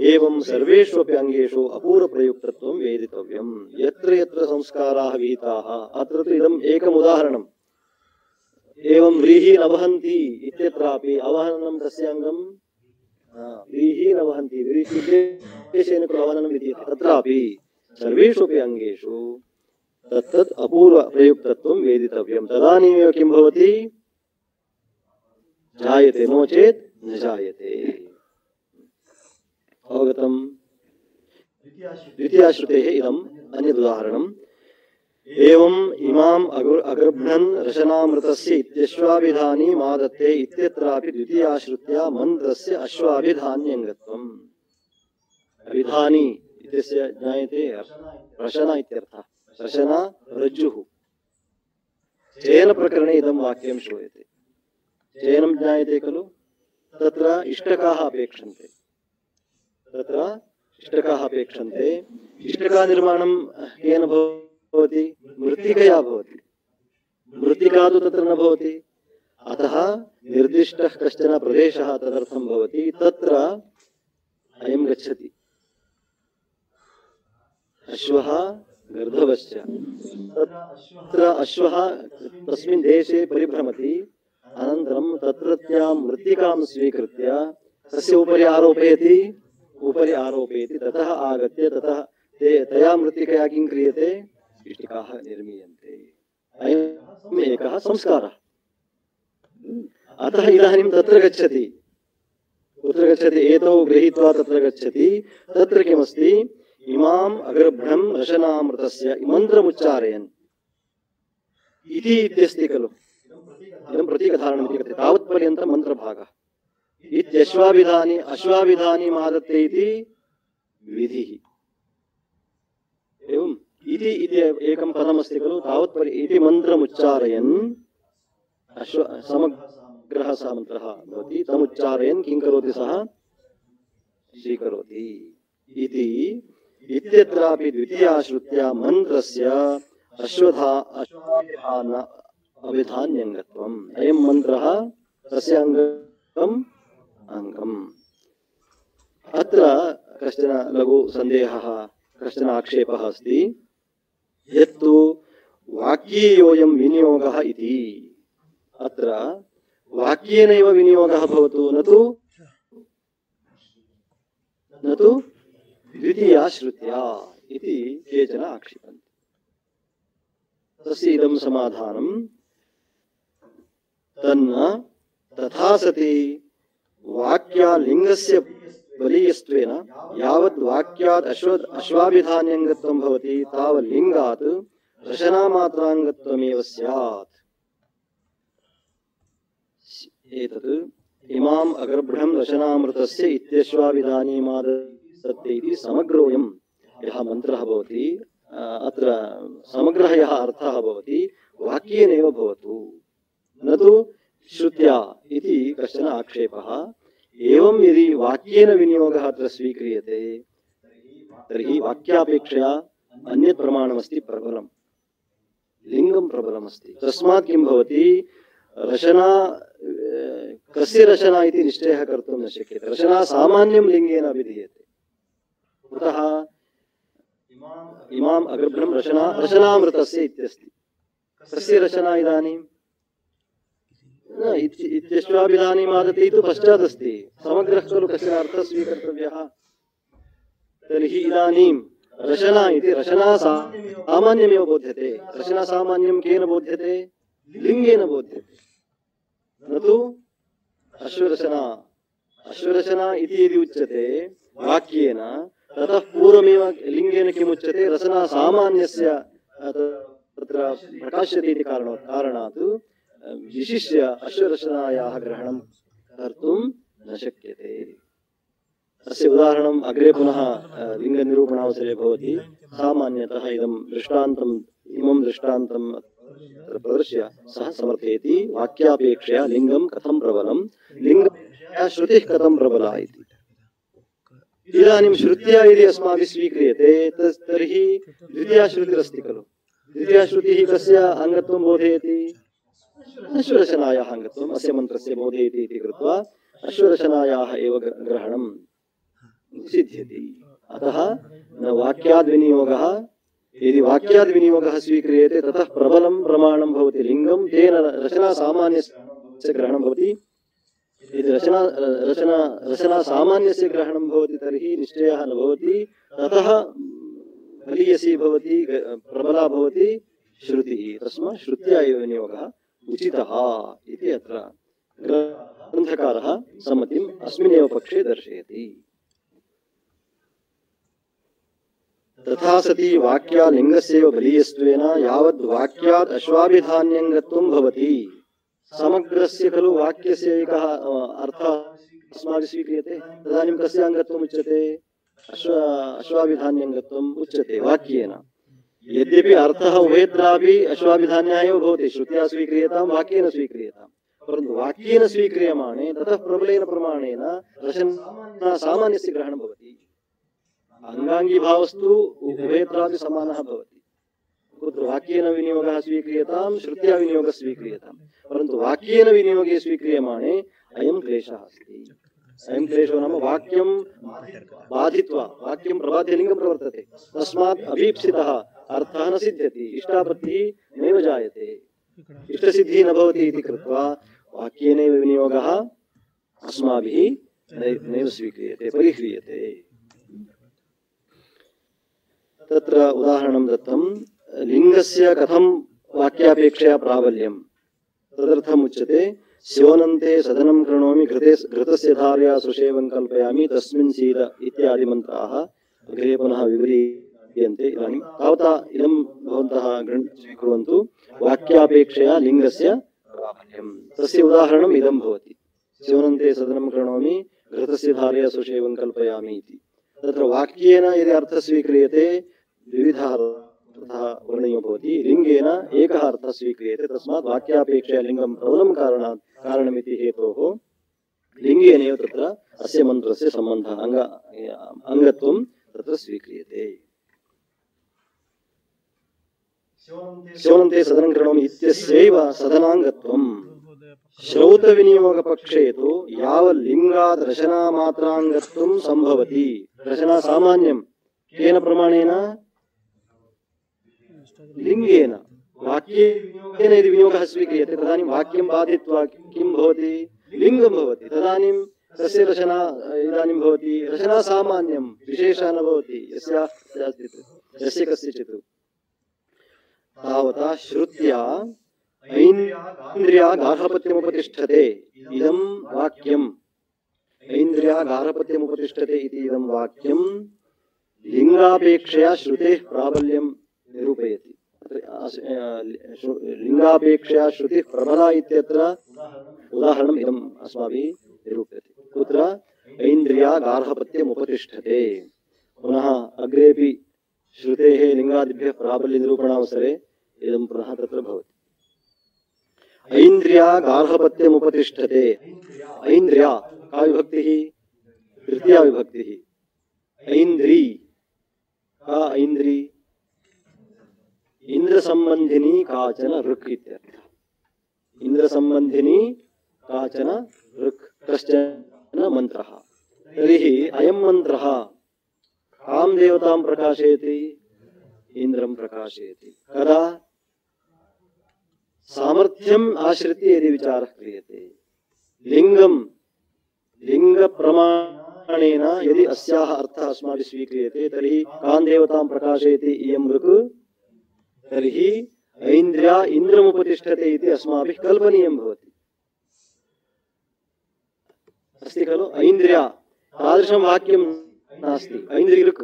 एवं सर्वेषु अपि अङ्गेषु अपूर्वप्रयुक्तत्वं वेदितव्यं यत्र यत्र संस्काराः विहिताः अत्र तु इदम् एकम् उदाहरणं एवं व्रीहि न वहन्ति इत्यत्रापि अवहननं तस्य अङ्गं व्रीहि न वहन्ति व्रीहिशेन खलु अवहननं विद्यते तत्रापि सर्वेषु अङ्गेषु तत्तत् अपूर्व प्रयुक्तत्वं वेदितव्यं तदानीमेव किं भवति जायते नो चेत् न जायते अवगतम् द्वितीयाश्रुतेः इदम् अन्यदुदाहरणम् एवम् इमाम् अगर्भणन् रशनामृतस्य इत्यश्वाभिधानी मादत्ते इत्यत्रापि द्वितीयाश्रुत्या मन्त्रस्य अश्वाभिधान्यङ्गत्वम् अभिधानी इत्यस्य ज्ञायते रशना इत्यर्थः रशना रज्जुः चयन प्रकरणे इदं वाक्यं श्रूयते चयनं ज्ञायते खलु तत्र इष्टकाः अपेक्षन्ते तत्र इष्टकाः अपेक्षन्ते इष्टकानिर्माणं केन भवति मृत्तिकया भवति मृत्तिका तु तत्र न भवति अतः निर्दिष्टः कश्चन प्रदेशः तदर्थं भवति तत्र अयं गच्छति अश्वः गर्धवश्च तत्र अश्वः तस्मिन् देशे परिभ्रमति अनन्तरं तत्रत्यां मृत्तिकां स्वीकृत्य तस्य उपरि आरोपयति ततः आगत्य ततः तया मृत्तिकया किं क्रियते इष्टिकाः निर्मीयन्ते अयम् एकः संस्कारः अतः इदानीं तत्र गच्छति कुत्र गच्छति एतौ गृहीत्वा तत्र गच्छति तत्र किमस्ति इमाम् अगर्भणं रशनामृतस्य मन्त्रमुच्चारयन् इति इत्यस्ति खलु इदं प्रतीकधारणम् इति कथ्यते तावत्पर्यन्तं मन्त्रभागः इत्यश्वाभिधानी अश्वाभिधानी मादत्ते इति विधिः एवम् इति एकं पदमस्ति खलु तावत्पर्य इति मन्त्रमुच्चारयन् समग्रः सः मन्त्रः भवति तमुच्चारयन् किं करोति सः स्वीकरोति इति इत्यत्रापि द्वितीयाश्रुत्या मन्त्रस्य अश्वाभिधान अभिधान्यङ्गत्वम् अयं मन्त्रः तस्य अङ्गम् अत्र कश्चन लघु सन्देहः कश्चन आक्षेपः अस्ति यत्तु वाक्येयोऽयं विनियोगः इति अत्र वाक्येनैव विनियोगः भवतु न तु द्वितीया श्रुत्या इति केचन आक्षिपन्ति तस्य इदं समाधानं तन्न तथा सति वाक्यालिङ्गस्य बलीयत्वेन यावत् वाक्यात् अश्वाभिधान्यङ्गत्वं भवति तावत् लिङ्गात् रशनामात्राङ्गत्वमेव स्यात् एतत् इमाम् अगर्भणं रशनामृतस्य इत्यश्वाभिधानीमादत्ते इति समग्रोऽयं यः मन्त्रः भवति अत्र समग्रः यः अर्थः भवति वाक्येनैव भवतु न तु श्रुत्या इति कश्चन आक्षेपः एवं यदि वाक्येन विनियोगः अत्र स्वीक्रियते तर्हि वाक्यापेक्षया अन्यत् प्रमाणमस्ति प्रबलं लिङ्गं प्रबलमस्ति तस्मात् किं भवति रशना कस्य रशना इति निश्चयः कर्तुं न शक्यते रशना सामान्यं लिङ्गेन अभिधीयते कुतः इमाम् अगर्भणं रशनामृतस्य इत्यस्ति कस्य रशना इदानीं इत्यश्वाभिधानीमादत्ते तु पश्चादस्ति समग्रः खलु कश्चन अर्थः स्वीकर्तव्यः तर्हि इदानीं रशना इति रशना सामान्यमेव बोध्यते रशना सामान्यं केन बोध्यते लिङ्गेन बोध्यते न तु अश्वरशना अश्वरशना इति यदि उच्यते वाक्येन ततः पूर्वमेव लिङ्गेन किमुच्यते रसना सामान्यस्य तत्र प्रकाश्यते इति कारणात् विशिष्य अश्वरशनायाः ग्रहणं कर्तुं न शक्यते अस्य उदाहरणम् अग्रे पुनः लिङ्गनिरूपणावसरे भवति सामान्यतः इमं दृष्टान्तं प्रदर्श्य सः समर्थयति वाक्यापेक्षया लिङ्गं कथं प्रबलं लिङ्गया श्रुतिः कथं प्रबला इति इदानीं श्रुत्या यदि अस्माभिः स्वीक्रियते तर्हि द्वितीया श्रुतिरस्ति खलु द्वितीया श्रुतिः कस्य अङ्गत्वं बोधयति अश्वरशनायाः अङ्गत्वम् अस्य मन्त्रस्य बोधयति इति कृत्वा अश्वरशनायाः एव ग्रहणं सिद्ध्यति अतः न वाक्याद्विनियोगः यदि वाक्यादि विनियोगः स्वीक्रियते ततः प्रबलं प्रमाणं भवति लिंगं तेन रचना सामान्यस्य ग्रहणं भवति यदि रचना सामान्यस्य ग्रहणं भवति तर्हि निश्चयः न भवति ततः बलीयसी भवति प्रबला भवति श्रुतिः तस्मात् श्रुत्या एव विनियोगः उचितः इति अत्र ग्रन्थकारः सम्मतिम् अस्मिन्नेव पक्षे दर्शयति तथा सति वाक्या लिंगस्यैव बलीयस्त्वेन यावद् वाक्यात् अश्वाभिधान्यङ्गत्वं भवति समग्रस्य खलु वाक्यस्य एकः अर्थः अस्माभिः स्वीक्रियते तदानीं कस्य अङ्गत्वम् उच्यते अश्वाभिधान्यङ्गत्वम् उच्यते वाक्येन यद्यपि अर्थः उभयत्रापि अश्वाभिधान्यः एव भवति श्रुत्या स्वीक्रियतां वाक्येन स्वीक्रियतां परन्तु वाक्येन स्वीक्रियमाणे ततः प्रबलेन प्रमाणेन रचना सामान्यस्य ग्रहणं भवति अंगांगीभावस्तु उभयत्रापि समानः भवति कुत्र वाक्येन विनियोगः स्वीक्रियतां श्रुत्या विनियोगः स्वीक्रियतां परन्तु वाक्येन विनियोगे स्वीक्रियमाणे अयं क्लेशः अस्ति अयं क्लेशो नाम वाक्यं बाधित्वा वाक्यं प्रबाध्य लिङ्गं प्रवर्तते तस्मात् अभीप्सितः अर्थः न सिद्ध्यति इष्टापत्तिः नैव जायते इष्टसिद्धिः न भवति इति कृत्वा वाक्येनैव विनियोगः अस्माभिः नैव स्वीक्रियते परिह्रियते तत्र उदाहरणं दत्तं लिंगस्य कथं वाक्यापेक्षया प्राबल्यं तदर्थम् उच्यते स्योनन्ते सदनं कृणोमि घृतस्य धारया सुषेवं कल्पयामि तस्मिन् सीद इत्यादि मन्त्राः अग्रे पुनः विवरीयन्ते इदानीं तावता इदं भवन्तः स्वीकुर्वन्तु वाक्यापेक्षया लिंगस्य प्राबल्यं तस्य उदाहरणम् इदं भवति स्योनन्ते सदनं कृणोमि घृतस्य धारया सुषेवं कल्पयामि इति तत्र वाक्येन यदि अर्थः स्वीक्रियते विविधः अर्थः वर्णनीयो भवति लिङ्गेन एकः अर्थः स्वीक्रियते तस्मात् वाक्यापेक्षया लिङ्गं प्रबलं कारणमिति हेतोः लिङ्गेनैव तत्र अस्य मन्त्रस्य सम्बन्धः अङ्गत्वं तत्र स्वीक्रियते स्योनन्ते सदनं कृणोमि इत्यस्यैव सदनाङ्गत्वम् श्रौतविनियोगपक्षे तु यावल्लिङ्गात् रचनामात्राङ्गत्वं सम्भवति रचना सामान्यं केन प्रमाणेन लिङ्गेन वाक्येन यदि विनियोगः स्वीक्रियते तदानीं वाक्यं बाधित्वा किं भवति लिङ्गं भवति तदानीं तस्य रचना इदानीं भवति रचना सामान्यं विशेषः न भवति यस्य कस्यचित् तावता श्रुत्या ऐन्द्रिया गार्हपत्यमुपतिष्ठते इदं वाक्यम् ऐन्द्रिया गार्हपत्यमुपतिष्ठते इति इदं वाक्यं लिङ्गापेक्षया श्रुतेः प्राबल्यं निरूपयति लिङ्गापेक्षया श्रुतिः प्रबला इत्यत्र उदाहरणम् इदम् अस्माभिः निरूप्यते कुत्र ऐन्द्रिया गार्हपत्यमुपतिष्ठते पुनः अग्रेपि श्रुतेः लिङ्गादिभ्यः प्राबल्यनिरूपणावसरे इदं पुनः तत्र भवति ऐन्द्रिया गार्हपत्यमुपतिष्ठते ऐन्द्रिया का विभक्तिः तृतीया विभक्तिः ऐन्द्री का ऐन्द्री इंद्रसंबंधिनी काचन ऋक् इत्यर्थः इंद्रसंबंधिनी काचन ऋक् कश्चन मन्त्रः तर्हि अयं मन्त्रः कां देवतां प्रकाशयति इंद्रं प्रकाशयति कदा सामर्थ्यम् आश्रित्य यदि विचारः क्रियते लिङ्गप्रमाणेन यदि अस्याः अर्थः अस्माभिः स्वीक्रियते तर्हि कां देवतां प्रकाशयति इयं ऋक् तर्हि ऐन्द्रिया इन्द्रमुपतिष्ठते इति अस्माभिः कल्पनीयं भवति अस्ति खलु ऐन्द्रिया तादृशं वाक्यं नास्ति ऐन्द्री ऋक्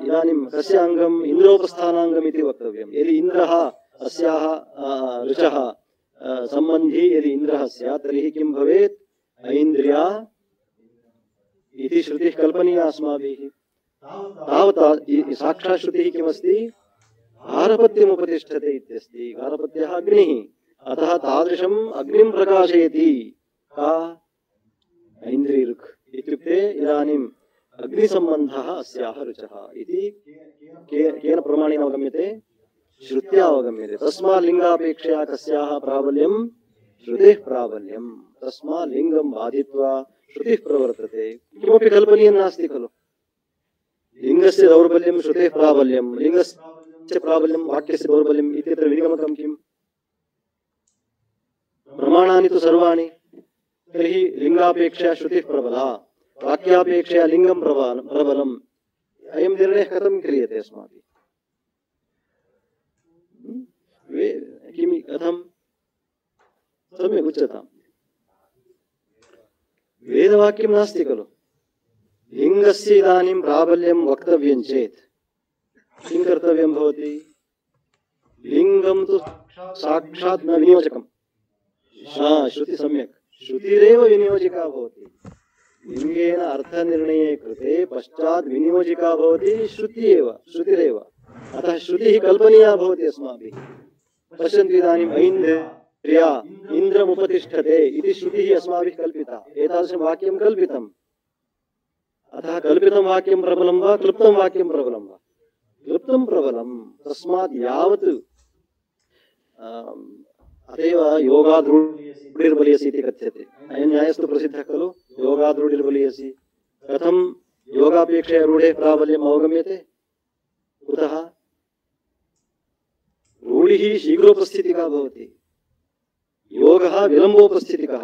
इदानीं कस्य अङ्गम् इन्द्रोपस्थानाङ्गम् इति वक्तव्यं यदि इन्द्रः अस्याः ऋचः सम्बन्धी यदि इन्द्रः स्यात् तर्हि किं भवेत् ऐन्द्रिया इति श्रुतिः कल्पनीया अस्माभिः तावता साक्षात् श्रुतिः किमस्ति गार्हपत्यमुपतिष्ठते इत्यस्ति गार्हपत्यः अग्निः अतः तादृशम् अग्निं प्रकाशयति का ऐन्द्री ऋक् इत्युक्ते इदानीम् अग्निसम्बन्धः अस्याः ऋचः इति केन प्रमाणेन अवगम्यते श्रुत्या अवगम्यते तस्मात् लिङ्गापेक्षया कस्याः प्राबल्यं श्रुतेः प्राबल्यं तस्मात् लिङ्गं बाधित्वा श्रुतिः प्रवर्तते किमपि कल्पनीयं नास्ति खलु लिङ्गस्य दौर्बल्यं श्रुतेः प्राबल्यं लिङ्गस्य वाक्यस्य प्राबल्यं वाक्यस्य दौर्बल्यम् इत्यत्र विनिगमकं किम्? प्रमाणानि तु सर्वाणि, तर्हि लिंगापेक्षया श्रुतिः प्रबला, वाक्यापेक्षया लिंगं प्रबलम्, अयं निर्णयः कथं क्रियते अस्माभिः? कथं? सम्यक् उच्यताम्। वेदवाक्यं नास्ति खलु। लिंगस्य इदानीं प्राबल्यं वक्तव्यं चेत् किं कर्तव्यं भवति? लिंगं तु साक्षात् न विनियोजकम्। श्रुति सम्यक्, श्रुतिरेव विनियोजिका भवति। लिंगेन अर्थनिर्णये कृते पश्चात् विनियोजिका भवति श्रुतिरेव। अतः श्रुतिः कल्पनीया भवति अस्माभिः। पश्यन्तु इदानीम् ऐन्द्रिया इन्द्रमुपतिष्ठते इति श्रुतिः अस्माभिः कल्पिता, एतादृशं वाक्यं कल्पितम्। अतः कल्पितं वाक्यं प्रबलं वा क्लृप्तं वाक्यं प्रबलं वा? क्लृप्तं प्रबलं। तस्मात् यावत् अतएव योगाद्रूढिर्बलीयसी इति कथ्यते। अयं न्यायस्तु प्रसिद्धः खलु, योगाद्रूढिर्बलीयसी। कथं योगापेक्षया रूढेः प्राबल्यम् अवगम्यते? कुतः? रूढिः शीघ्रोपस्थितिका भवति, योगः विलम्बोपस्थितिकः।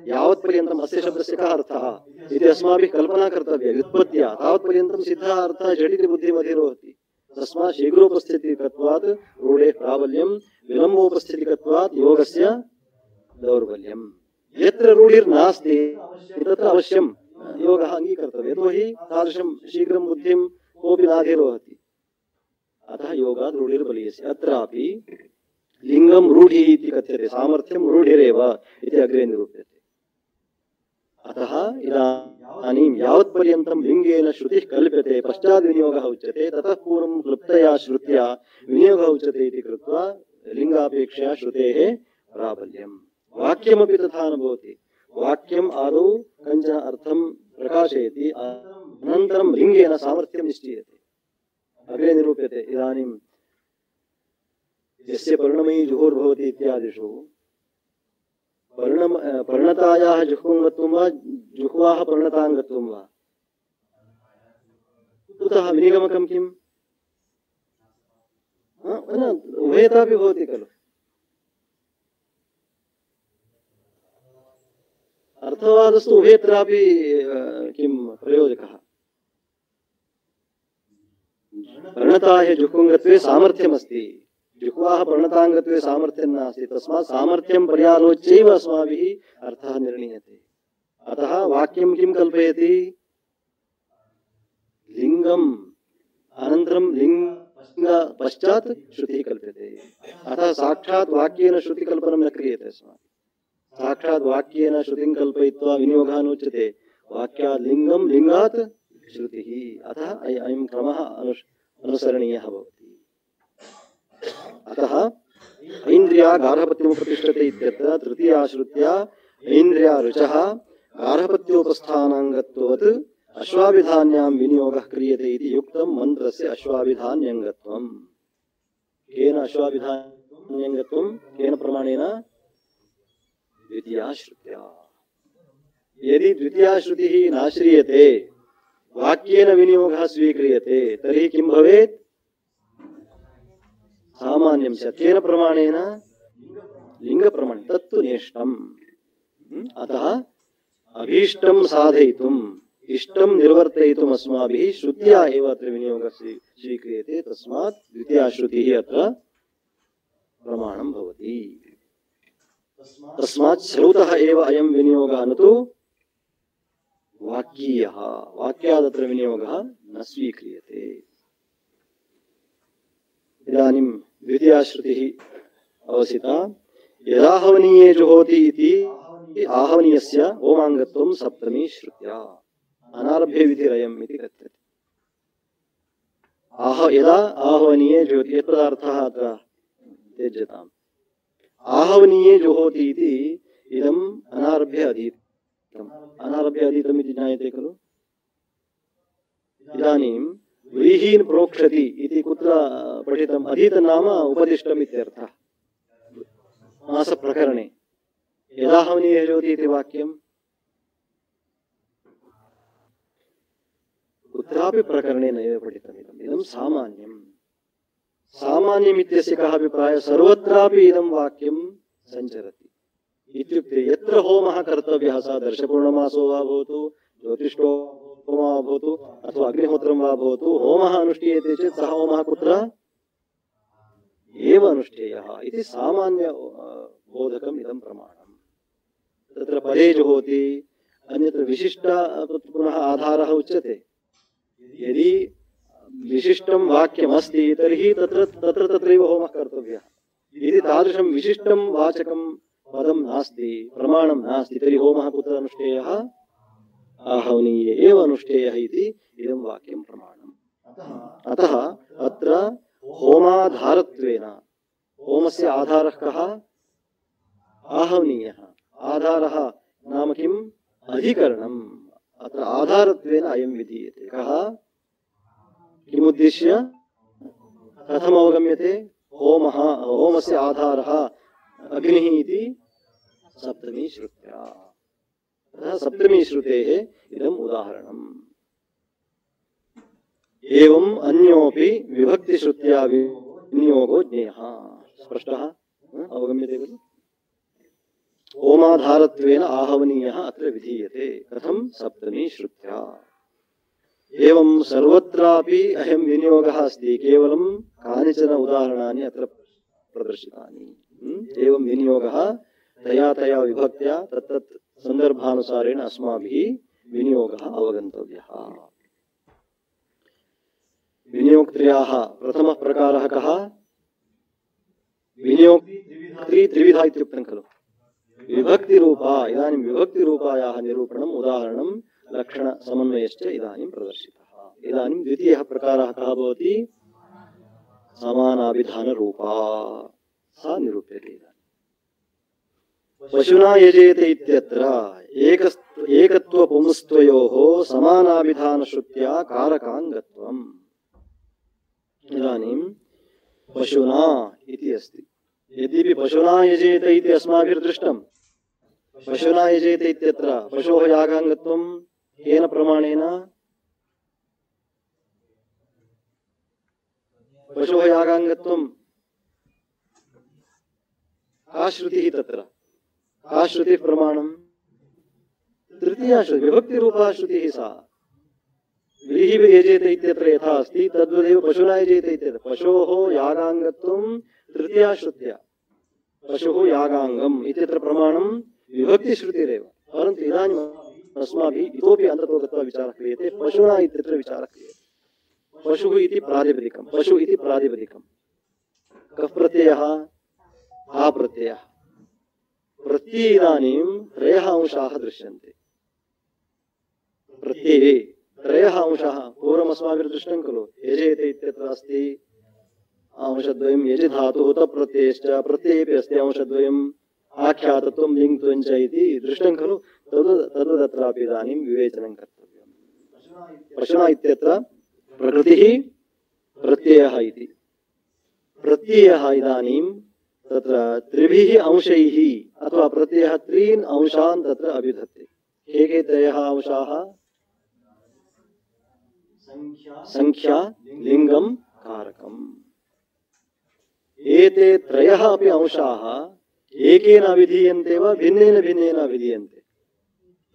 यावत्पर्यन्तम् अस्य शब्दस्य कः अर्थः इति अस्माभिः कल्पना कर्तव्या व्युत्पत्त्या, तावत्पर्यन्तं सिद्धः अर्थः झटिति बुद्धिमधिरोहति। तस्मात् शीघ्रोपस्थितिकत्वात् रूढेः प्राबल्यं, विलम्बोपस्थितिकत्वात् योगस्य दौर्बल्यम्। यत्र रूढिर्नास्ति तत्र अवश्यं योगः अङ्गीकर्तव्यः, यतोहि तादृशं शीघ्रं बुद्धिं कोऽपि नाधिरोहति। अतः योगाद् रूढिर्बलीयसी। अत्रापि लिंगं रूढिः इति कथ्यते, सामर्थ्यं रूढिरेव इति अग्रे निरूप्यते। अतः इदानीं यावत्पर्यन्तं लिंगेन श्रुतिः कल्प्यते पश्चात् विनियोगः उच्यते, ततः पूर्वं क्लृप्तया श्रुत्या विनियोगः उच्यते इति कृत्वा लिंगापेक्षया श्रुतेः प्राबल्यम्। वाक्यमपि तथा न भवति। वाक्यम् आदौ कञ्चन अर्थं प्रकाशयति, अनन्तरं लिंगेन सामर्थ्यं निश्चीयते। अग्रे निरूप्यते। इदानीं यस्य पर्णमयी जुहोर्भवति इत्यादिषु पर्णतायाः जुह्वङ्गत्वं वा जुह्वाः पर्णताङ्गत्वं वा? कुतः विनिगमकं किम्? उभयतापि भवति खलु। अर्थवादस्तु उभयत्रापि किं प्रयोजकः? पर्णताः जुह्वङ्गत्वे सामर्थ्यमस्ति, जुह्वाः पर्णताङ्गत्वे सामर्थ्यं नास्ति। तस्मात् सामर्थ्यं पर्यालोच्यैव अस्माभिः अर्थः निर्णीयते। अतः वाक्यं किं कल्पयति? लिंगम्, अनन्तरं लिंग पश्चात् श्रुतिः कल्प्यते। अतः साक्षात् वाक्येन श्रुतिकल्पनं न क्रियते अस्माभिः। साक्षात् वाक्येन श्रुतिं कल्पयित्वा विनियोगः नोच्यते। वाक्यात् लिंगं, लिंगात् श्रुतिः। अतः अयं क्रमः अनुसरणीयः भवति। अतः ऐन्द्रिया गार्हपत्यमुपतिष्ठते इत्यत्र तृतीया श्रुत्या ऐन्द्रिया ऋचः गार्हपत्योपस्थानाङ्गत्ववत् अश्वाभिधान्यां विनियोगः क्रियते इति युक्तं मन्त्रस्य अश्वाभिधान्यङ्गत्वम्। केन अश्वाभिधान्यङ्गत्वं? केन प्रमाणेन? द्वितीया श्रुत्या। यदि द्वितीया श्रुतिः नाश्रीयते, वाक्येन विनियोगः स्वीक्रियते, तर्हि किं भवेत्? सामान्यं स्यात्। केन प्रमाणेन? लिंगप्रमाणेन। तत्तु नेष्टम्। अतः अभीष्टं साधयितुम्, इष्टं निर्वर्तयितुम् अस्माभिः श्रुत्या एव अत्र विनियोगः स्वीक्रियते। तस्मात् द्वितीया श्रुतिः अत्र प्रमाणं भवति। तस्मात् श्रौतः एव अयं विनियोगः न तु वाक्यीयः। वाक्यादत्र विनियोगः न स्वीक्रियते। इदानीं द्वितीया श्रुतिः अवसिता। यदाहवनीये जुहोति इति आहवनीयस्य ओमाङ्गत्वं सप्तमी श्रुत्या। अनारभ्य विधिरयम् इति कथ्यते। यदा आहवनीये जुहोति, यत् पदार्थः अत्र त्यज्यताम्। आहवनीये जुहोति इति इदम् अनारभ्य अधीतम्। अनारभ्य अधीतम् इति ज्ञायते खलु। इदानीं व्रीहीन् प्रोक्षति इति कुत्र पठितम्? अधीतं नाम उपदिष्टम् इत्यर्थः। मासप्रकरणे यदाहवनीये जुहोति इति वाक्यं कुत्रापि प्रकरणे नैव पठितम्। इदं सामान्यम्। सामान्यमित्यस्य कः अभिप्रायः सर्वत्रापि इदं वाक्यं सञ्चरति इत्युक्ते यत्र होमः कर्तव्यः स दर्शपूर्णमासो वा भवतु ज्योतिष्ठो वा भवतु अथवा अग्निहोत्रं वा भवतु होमः अनुष्ठीयते चेत् सः होमः कुत्र एव अनुष्ठेयः इति सामान्य बोधकम् इदं प्रमाणम् तत्र परे जुहोति अन्यत्र विशिष्ट पुनः आधारः उच्यते यदि विशिष्टं वाक्यमस्ति तर्हि तत्र तत्रैव होमः कर्तव्यः यदि तादृशं विशिष्टं वाचकं पदं नास्ति प्रमाणं नास्ति तर्हि होमः कुत्र अनुष्ठेयः आहवनीये एव अनुष्ठेयः इति इदं वाक्यं प्रमाणम् अतः अत्र होमाधारत्वेन होमस्य आधारः कः आहवनीयः आधारः नाम किम् अधिकरणम् अत्र आधारत्वेन अयं विधीयते कः किमुद्दिश्य कथम् अवगम्यते होमः होमस्य आधारः अग्निः इति सप्तमी श्रुत्या अतः सप्तमी श्रुतेः इदम् उदाहरणम् एवम् अन्योपि विभक्तिश्रुत्या विनियोगो ज्ञेयः स्पष्टः अवगम्यते खलु होमाधारत्वेन आहवनीयः अत्र विधीयते कथं सप्तमी श्रुत्या एवं सर्वत्रापि अयं विनियोगः अस्ति केवलं कानिचन उदाहरणानि अत्र प्रदर्शितानि एवं विनियोगः तया विभक्त्या तत्तत् सन्दर्भानुसारेण अस्माभिः विनियोगः अवगन्तव्यः विनियोक्त्र्याः प्रथमः प्रकारः कः विनियोक्त्री त्रिविधा इत्युक्तं खलु विभक्तिरूपा इदानीं विभक्तिरूपायाः निरूपणम् उदाहरणं लक्षणसमन्वयश्च इदानीं प्रदर्शितः इदानीं द्वितीयः प्रकारः कः भवति समानाभिधानरूपा सा निरूप्यते पशुना यजेते इत्यत्र एकत्वपुंस्त्वयोः समानाभिधानश्रुत्या कारकाङ्गत्वम् इदानीं पशुना इति अस्ति यद्यपि पशुना यजेत इति अस्माभिर्दृष्टं पशुना यजेते इत्यत्र पशोः यागाङ्गत्वं केन प्रमाणेन पशोः यागाङ्गत्वं का श्रुतिः तत्र का श्रुतिः प्रमाणं तृतीया श्रुतिः विभक्तिरूपा श्रुतिः सा व्रीहिः यजेते इत्यत्र यथा अस्ति तद्वदेव पशुना यजेते इत्यत्र पशोः यागाङ्गत्वं तृतीया श्रुत्या पशुः यागाङ्गम् इत्यत्र प्रमाणं विभक्तिश्रुतिरेव परन्तु इदानीम् अस्माभिः इतोपि अन्ततो गत्वा विचारः क्रियते पशुना इत्यत्र विचारः क्रियते पशुः इति प्रातिपदिकं पशु इति प्रातिपदिकं कः प्रत्ययः हा प्रत्ययः प्रत्यये इदानीं त्रयः अंशाः दृश्यन्ते प्रत्यये त्रयः अंशाः पूर्वम् अस्माभिर्दृष्टं खलु यजेते इत्यत्र अस्ति अंशद्वयं यजि धातुः तप्रत्ययश्च प्रत्ययेपि अस्ति अंशद्वयम् आख्यातत्वं लिङ्त्वं च इति दृष्टं खलु तद्वदत्रापि इदानीं विवेचनं कर्तव्यं पशुना इत्यत्र प्रकृतिः प्रत्ययः इति प्रत्ययः इदानीं तत्र त्रिभिः अंशैः अथवा प्रत्ययः त्रीन् अंशान् तत्र अभिधत्ते के त्रयः अंशाः संख्या लिङ्गं कारकम् एते त्रयः अपि अंशाः एकेन अभिधीयन्ते वा भिन्नेन भिन्नेन अभिधीयन्ते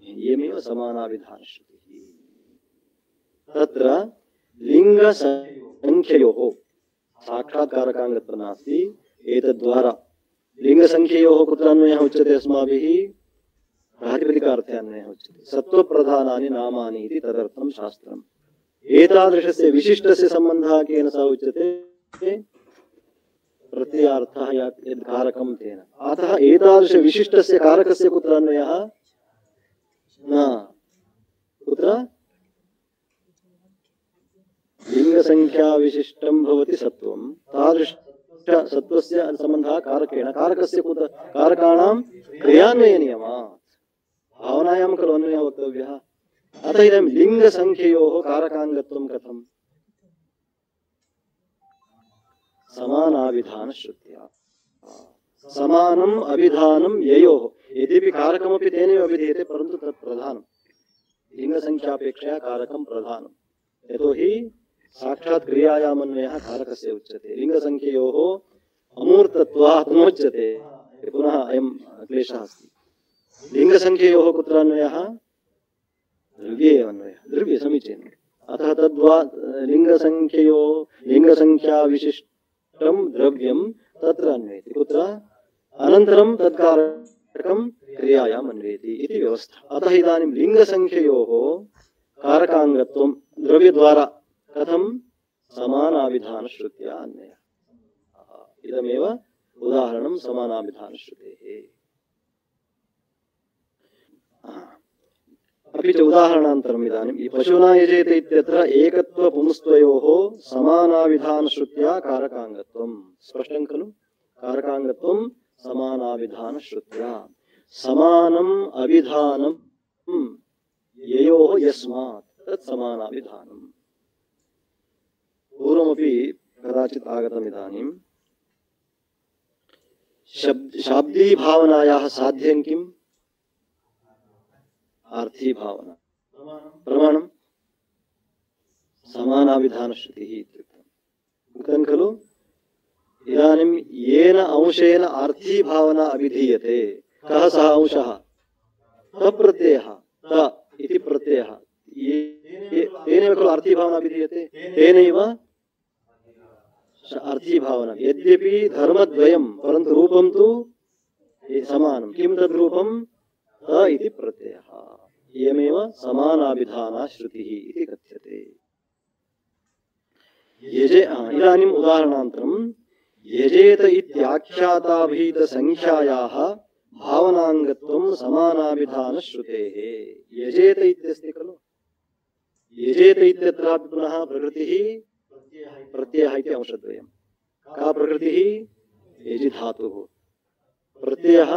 इयमेव समानाभिधानश्रुतिः तत्र लिङ्गसंख्ययोः साक्षात् कारकाङ्गत्वं नास्ति एतद्द्वारा लिङ्गसंख्ययोः कुत्र अन्वयः उच्यते अस्माभिः प्रातिपदिकार्थे अन्वयः उच्यते सत्त्वप्रधानानि नामानि इति तदर्थं शास्त्रम् एतादृशस्य विशिष्टस्य सम्बन्धः केन सह उच्यते प्रत्ययार्थः यद् कारकं तेन अतः एतादृश विशिष्टस्य कारकस्य कुत्र अन्वयः न कुत्र लिङ्गसंख्या विशिष्टं भवति सत्त्वं तादृश सत्त्वस्य सम्बन्धः कारकेण कारकस्य कुत्र कारकाणां क्रियान्वयनियमात् भावनायां खलु अन्वयः वक्तव्यः अतः इदं लिङ्गसंख्ययोः कारकाङ्गत्वं कथम् समानाभिधानश्रुत्या समानम् अभिधानं ययोः यद्यपि कारकमपि तेनैव अभिधीयते परन्तु तत् प्रधानं लिङ्गसंख्यापेक्षया कारकं प्रधानं यतोहि साक्षात् क्रियायामन्वयः कारकस्य उच्यते लिङ्गसङ्ख्ययोः अमूर्तत्वात् नोच्यते पुनः अयं क्लेशः अस्ति लिङ्गसङ्ख्ययोः कुत्र अन्वयः द्रव्ये अन्वयः द्रव्ये समीचीनम् अतः तद्वा लिङ्गसङ्ख्याविशिष्टं द्रव्यं तत्र अन्वयति कुत्र अनन्तरं तत्कारकं क्रियायाम् अन्वयति इति व्यवस्था अतः इदानीं लिङ्गसङ्ख्ययोः कारकाङ्गत्वं द्रव्यद्वारा कथं समानाभिधानश्रुत्या अन्वयः इदमेव उदाहरणं समानाभिधानश्रुतेः अपि च उदाहरणान्तरम् इदानीं पशुना यजेते इत्यत्र एकत्वपुंस्त्वयोः समानाभिधानश्रुत्या कारकाङ्गत्वं स्पष्टं खलु कारकाङ्गत्वं समानाभिधानश्रुत्या समानम् अभिधानं ययोः यस्मात् तत् समानाभिधानम् पूर्वमपि कदाचित् आगतम् इदानीं शाब्दी भावनायाः साध्यं किम् आर्थी भावना प्रमाणं समानाभिधानश्रुतिः इत्युक्तम् उक्तं खलु इदानीं येन अंशेन आर्थी भावना अभिधीयते कः सः अंशः तप्रत्ययः त इति प्रत्ययः तेनैव खलु आर्थी भावना अभिधीयते तेनैव आर्थी भावना यद्यपि धर्मद्वयं परन्तु रूपं तु समानं किं तद् रूपं त इति प्रत्ययः इयमेव समानाभिधाना श्रुतिः इति कथ्यते इदानीम् उदाहरणान्तरं यजेत इत्याख्याताभीतसङ्ख्यायाः भावनाङ्गत्वं समानाभिधानश्रुतेः यजेत इत्यस्ति खलु यजेत इत्यत्रापि पुनः प्रकृतिः प्रत्ययः इति अंशद्वयं का प्रकृतिः यजि धातुः प्रत्ययः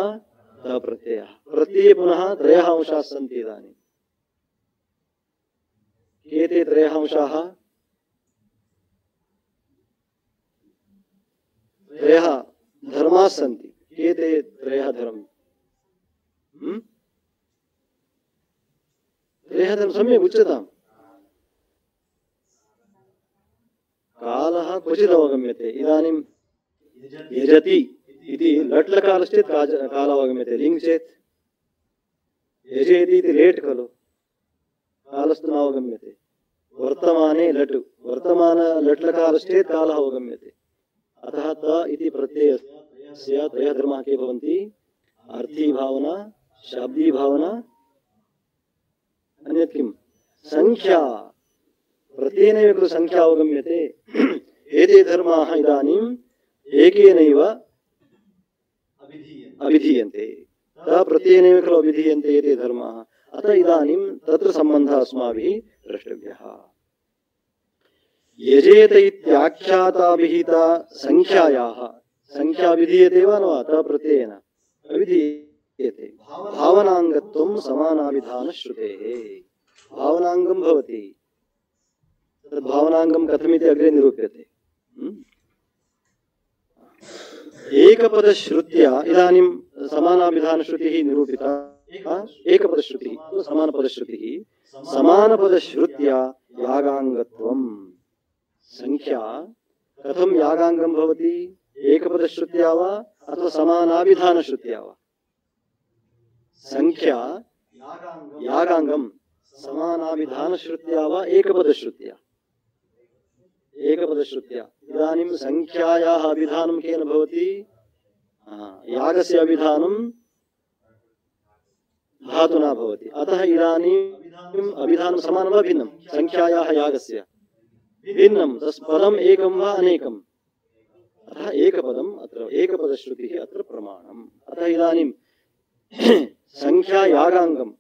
प्रत्ययः प्रत्यये पुनः त्रयः अंशाः सन्ति इदानीं के ते त्रयः अंशाः त्रयः धर्माः सन्ति के ते त्रयः धर्म त्रयः धर्म सम्यक् उच्यताम् कालः क्वचित् अवगम्यते इदानीं यजति इति लट् लकारश्चेत् कालः अवगम्यते लिङ् चेत् यजेति इति लेट् खलु कालस्तु न अवगम्यते वर्तमाने लट् वर्तमान लट् लकारश्चेत् कालः अवगम्यते अतः त इति प्रत्ययस्य त्रयः धर्माः के भवन्ति अर्थी भावना शाब्दी भावना अन्यत् किं संख्या प्रत्ययेनैव खलु संख्या अवगम्यते एते धर्माः इदानीम् एकेनैव अभिधीयन्ते प्रत्ययेनैव खलु अभिधीयन्ते एते धर्माः अतः इदानीं तत्र सम्बन्धः अस्माभिः द्रष्टव्यः यजेत इत्याख्याताभिहिता संख्यायाः संख्या विधीयते वा न वा प्रत्ययेन अभिधीयते भावनाङ्गत्वं समानाभिधानश्रुतेः भावनाङ्गं भवति तद् भावनाङ्गं कथमिति अग्रे निरूप्यते एकपदश्रुत्या इदानीं समानाभिधानश्रुतिः निरूपिता एकपदश्रुतिः समानपदश्रुतिः समानपदश्रुत्या यागाङ्गत्वं संख्या कथं यागाङ्गं भवति एकपदश्रुत्या वा अथवा समानाभिधानश्रुत्या वा संख्या यागाङ्गं समानाभिधानश्रुत्या वा एकपदश्रुत्या एकपदश्रुत्या इदानीं संख्यायाः अभिधानं केन भवति यागस्य अभिधानं धातुना भवति अतः इदानीम् अभिधानं समानं वा भिन्नं संख्यायाः यागस्य भिन्नं तस् पदम् एकं वा अनेकम् अतः एकपदम् अत्र एकपदश्रुतिः अत्र प्रमाणम् अतः इदानीं संख्या यागाङ्गं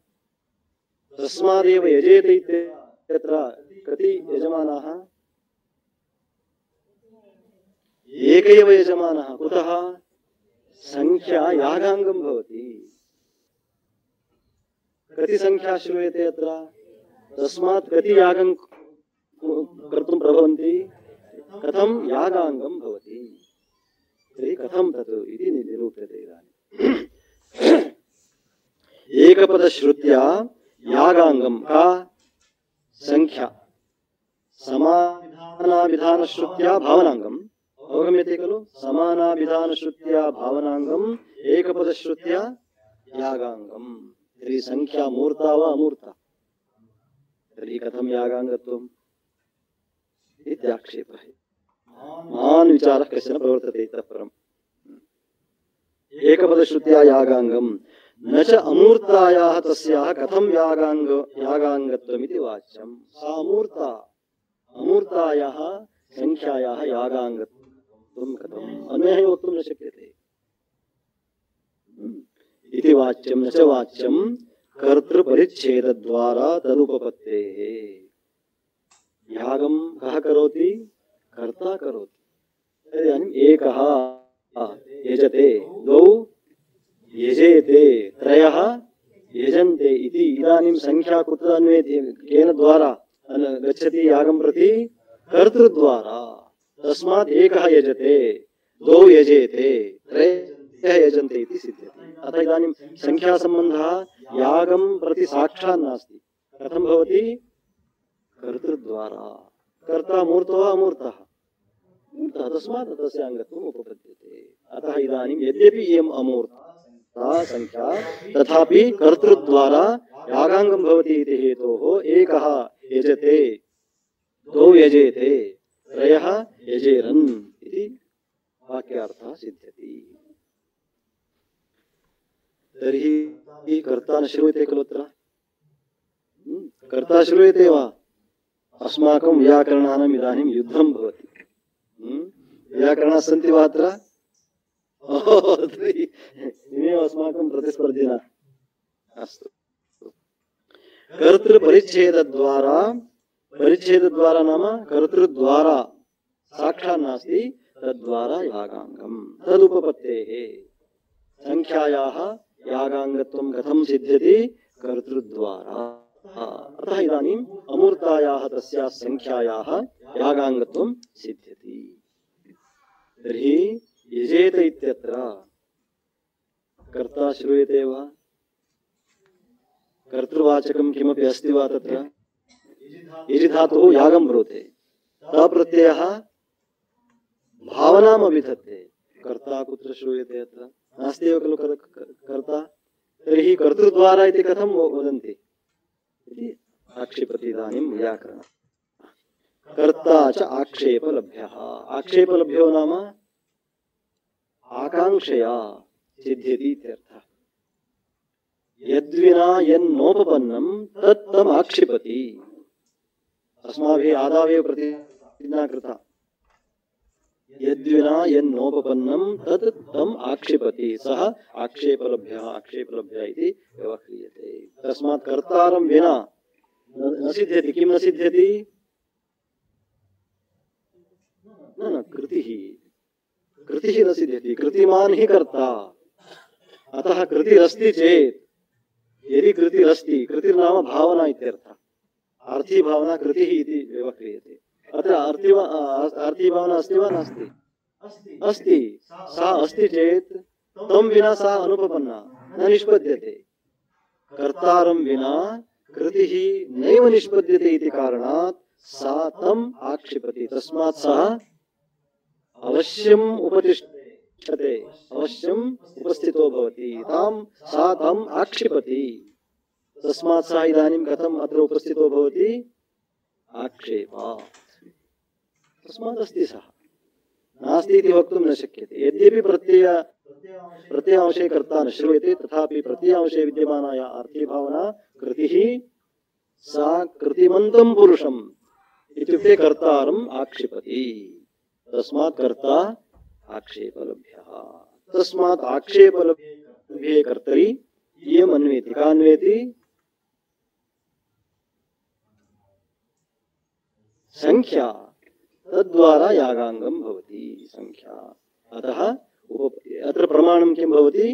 तस्मादेव यजेते इत्यत्र कति यजमानाः एक एव यजमानः कुतः संख्या यागाङ्गं भवति कति संख्या श्रूयते अत्र तस्मात् कति यागं कर्तुं प्रभवन्ति कथं यागाङ्गं भवति तर्हि कथं तत् इति निरूप्यते इदानीम् एकपदश्रुत्या यागाङ्गं का संख्या समानाभिधानश्रुत्या भावनांगम अवगम्यते खलु समानाभिधानश्रुत्या भावनांगम एकपदश्रुत्या यागांगम तर्हि संख्या मूर्ता वा अमूर्ता तर्हि कथं यागांगत्वम् इत्याक्षेपः महान् विचारः कश्चन प्रवर्तते इतः परम् एकपदश्रुत्या यागांगम न च अमूर्तायाः तस्याः कथं यागांगत्वमिति वाच्यम् सा अमूर्ता अमूर्तायाः संख्यायाः यागांगत्वं कथम् अन्यैः वक्तुं न शक्यते इति वाच्यं न च वाच्यं कर्तृपरिच्छेदद्वारा तदुपपत्तेः यागं कः करोति कर्ता करोति इदानीम् एकः यजते द्वौ यजेते त्रयः यजन्ते इति इदानीं संख्या कुत्र अन्वेति केन द्वारा गच्छति यागं प्रति कर्तृद्वारा तस्मात् एकः यजते द्वौ यजेते त्रयः यजन्ते इति सिद्ध्यति अतः इदानीं संख्यासम्बन्धः यागं प्रति साक्षात् नास्ति कथं भवति कर्तृद्वारा कर्ता मूर्तो वा अमूर्तः मूर्तः तस्मात् तस्य अङ्गत्वम् उपपद्यते अतः इदानीं यद्यपि इयम् अमूर्ता संख्या तथापि कर्तृद्वारा यागाङ्गं भवति इति हेतोः एकः यजते द्वौ यजेते त्रयः यजेरन् इति वाक्यार्थः सिद्ध्यति तर्हि कर्ता न श्रूयते खलु अत्र कर्ता श्रूयते वा अस्माकं व्याकरणानाम् इदानीं युद्धं भवति व्याकरणाः सन्ति वा अत्र इमेव अस्माकं प्रतिस्पर्धिनः अस्तु कर्तृपरिच्छेदद्वारा परिच्छेदद्वारा नाम कर्तृद्वारा साक्षात् नास्ति तद्वारा यागाङ्गं तदुपपत्तेः संख्यायाः यागाङ्गत्वं कथं सिद्ध्यति कर्तृद्वारा अतः इदानीम् अमूर्तायाः तस्याः संख्यायाः यागाङ्गत्वं सिद्ध्यति तर्हि यजेत इत्यत्र कर्ता श्रूयते वा कर्तृवाचकं किमपि अस्ति वा तत्र यजि धातुः यागं ब्रूते तप्रत्ययः भावनाम् अभिधत्ते कर्ता कुत्र श्रूयते अत्र नास्ति एव खलु कर्ता तर्हि कर्तृद्वारा इति कथं वदन्ति इति आक्षेपति इदानीं व्याकरणं कर्ता च आक्षेपलभ्यः आक्षेपलभ्यो नाम आकांक्षया सिद्ध्यति इत्यर्थः यद्विना यन्नोपपन्नं तत्तम् आक्षिपति अस्माभिः आदावेव प्रतिज्ञा कृता यद्विना यन्नोपपन्नं तत् तम् आक्षिपति सः आक्षेपलभ्यः आक्षेपलभ्यः इति व्यवह्रियते तस्मात् कर्तारं विना न सिद्ध्यति किं न सिद्ध्यति न कृतिः कृतिः न सिद्ध्यति कृतिमान् हि कर्ता अतः कृतिरस्ति चेत् यदि कृतिरस्ति कृतिर्नाम भावना इत्यर्थः आर्थी भावना कृतिः इति व्यवह्रियते अत्र आर्थी भावना अस्ति वा नास्ति अस्ति सा अस्ति चेत् तं विना सा अनुपपन्ना न निष्पद्यते कर्तारं विना कृतिः नैव निष्पद्यते इति कारणात् सा तम् आक्षिपति तस्मात् सः अवश्यम् उपतिष्ठते अवश्यम् उपस्थितो भवति सा तम् आक्षिपति तस्मात् सः इदानीं कथम् अत्र उपस्थितो भवति आक्षेपात् तस्मात् अस्ति सः नास्ति इति वक्तुं न शक्यते यद्यपि प्रत्ययांशे कर्ता न श्रूयते तथापि प्रत्ययांशे विद्यमानाया अर्थी भावना कृतिः सा कृतिमन्तं पुरुषम् इत्युक्ते कर्तारम् आक्षिपति तस्मात् कर्ता आक्षेपलभ्यः तस्मात् आक्षेपलभ्ये कर्तरि इयम् अन्वेति का अन्वेति संख्या तद्वारा यागाङ्गं भवति संख्या अतः अत्र प्रमाणं किं भवति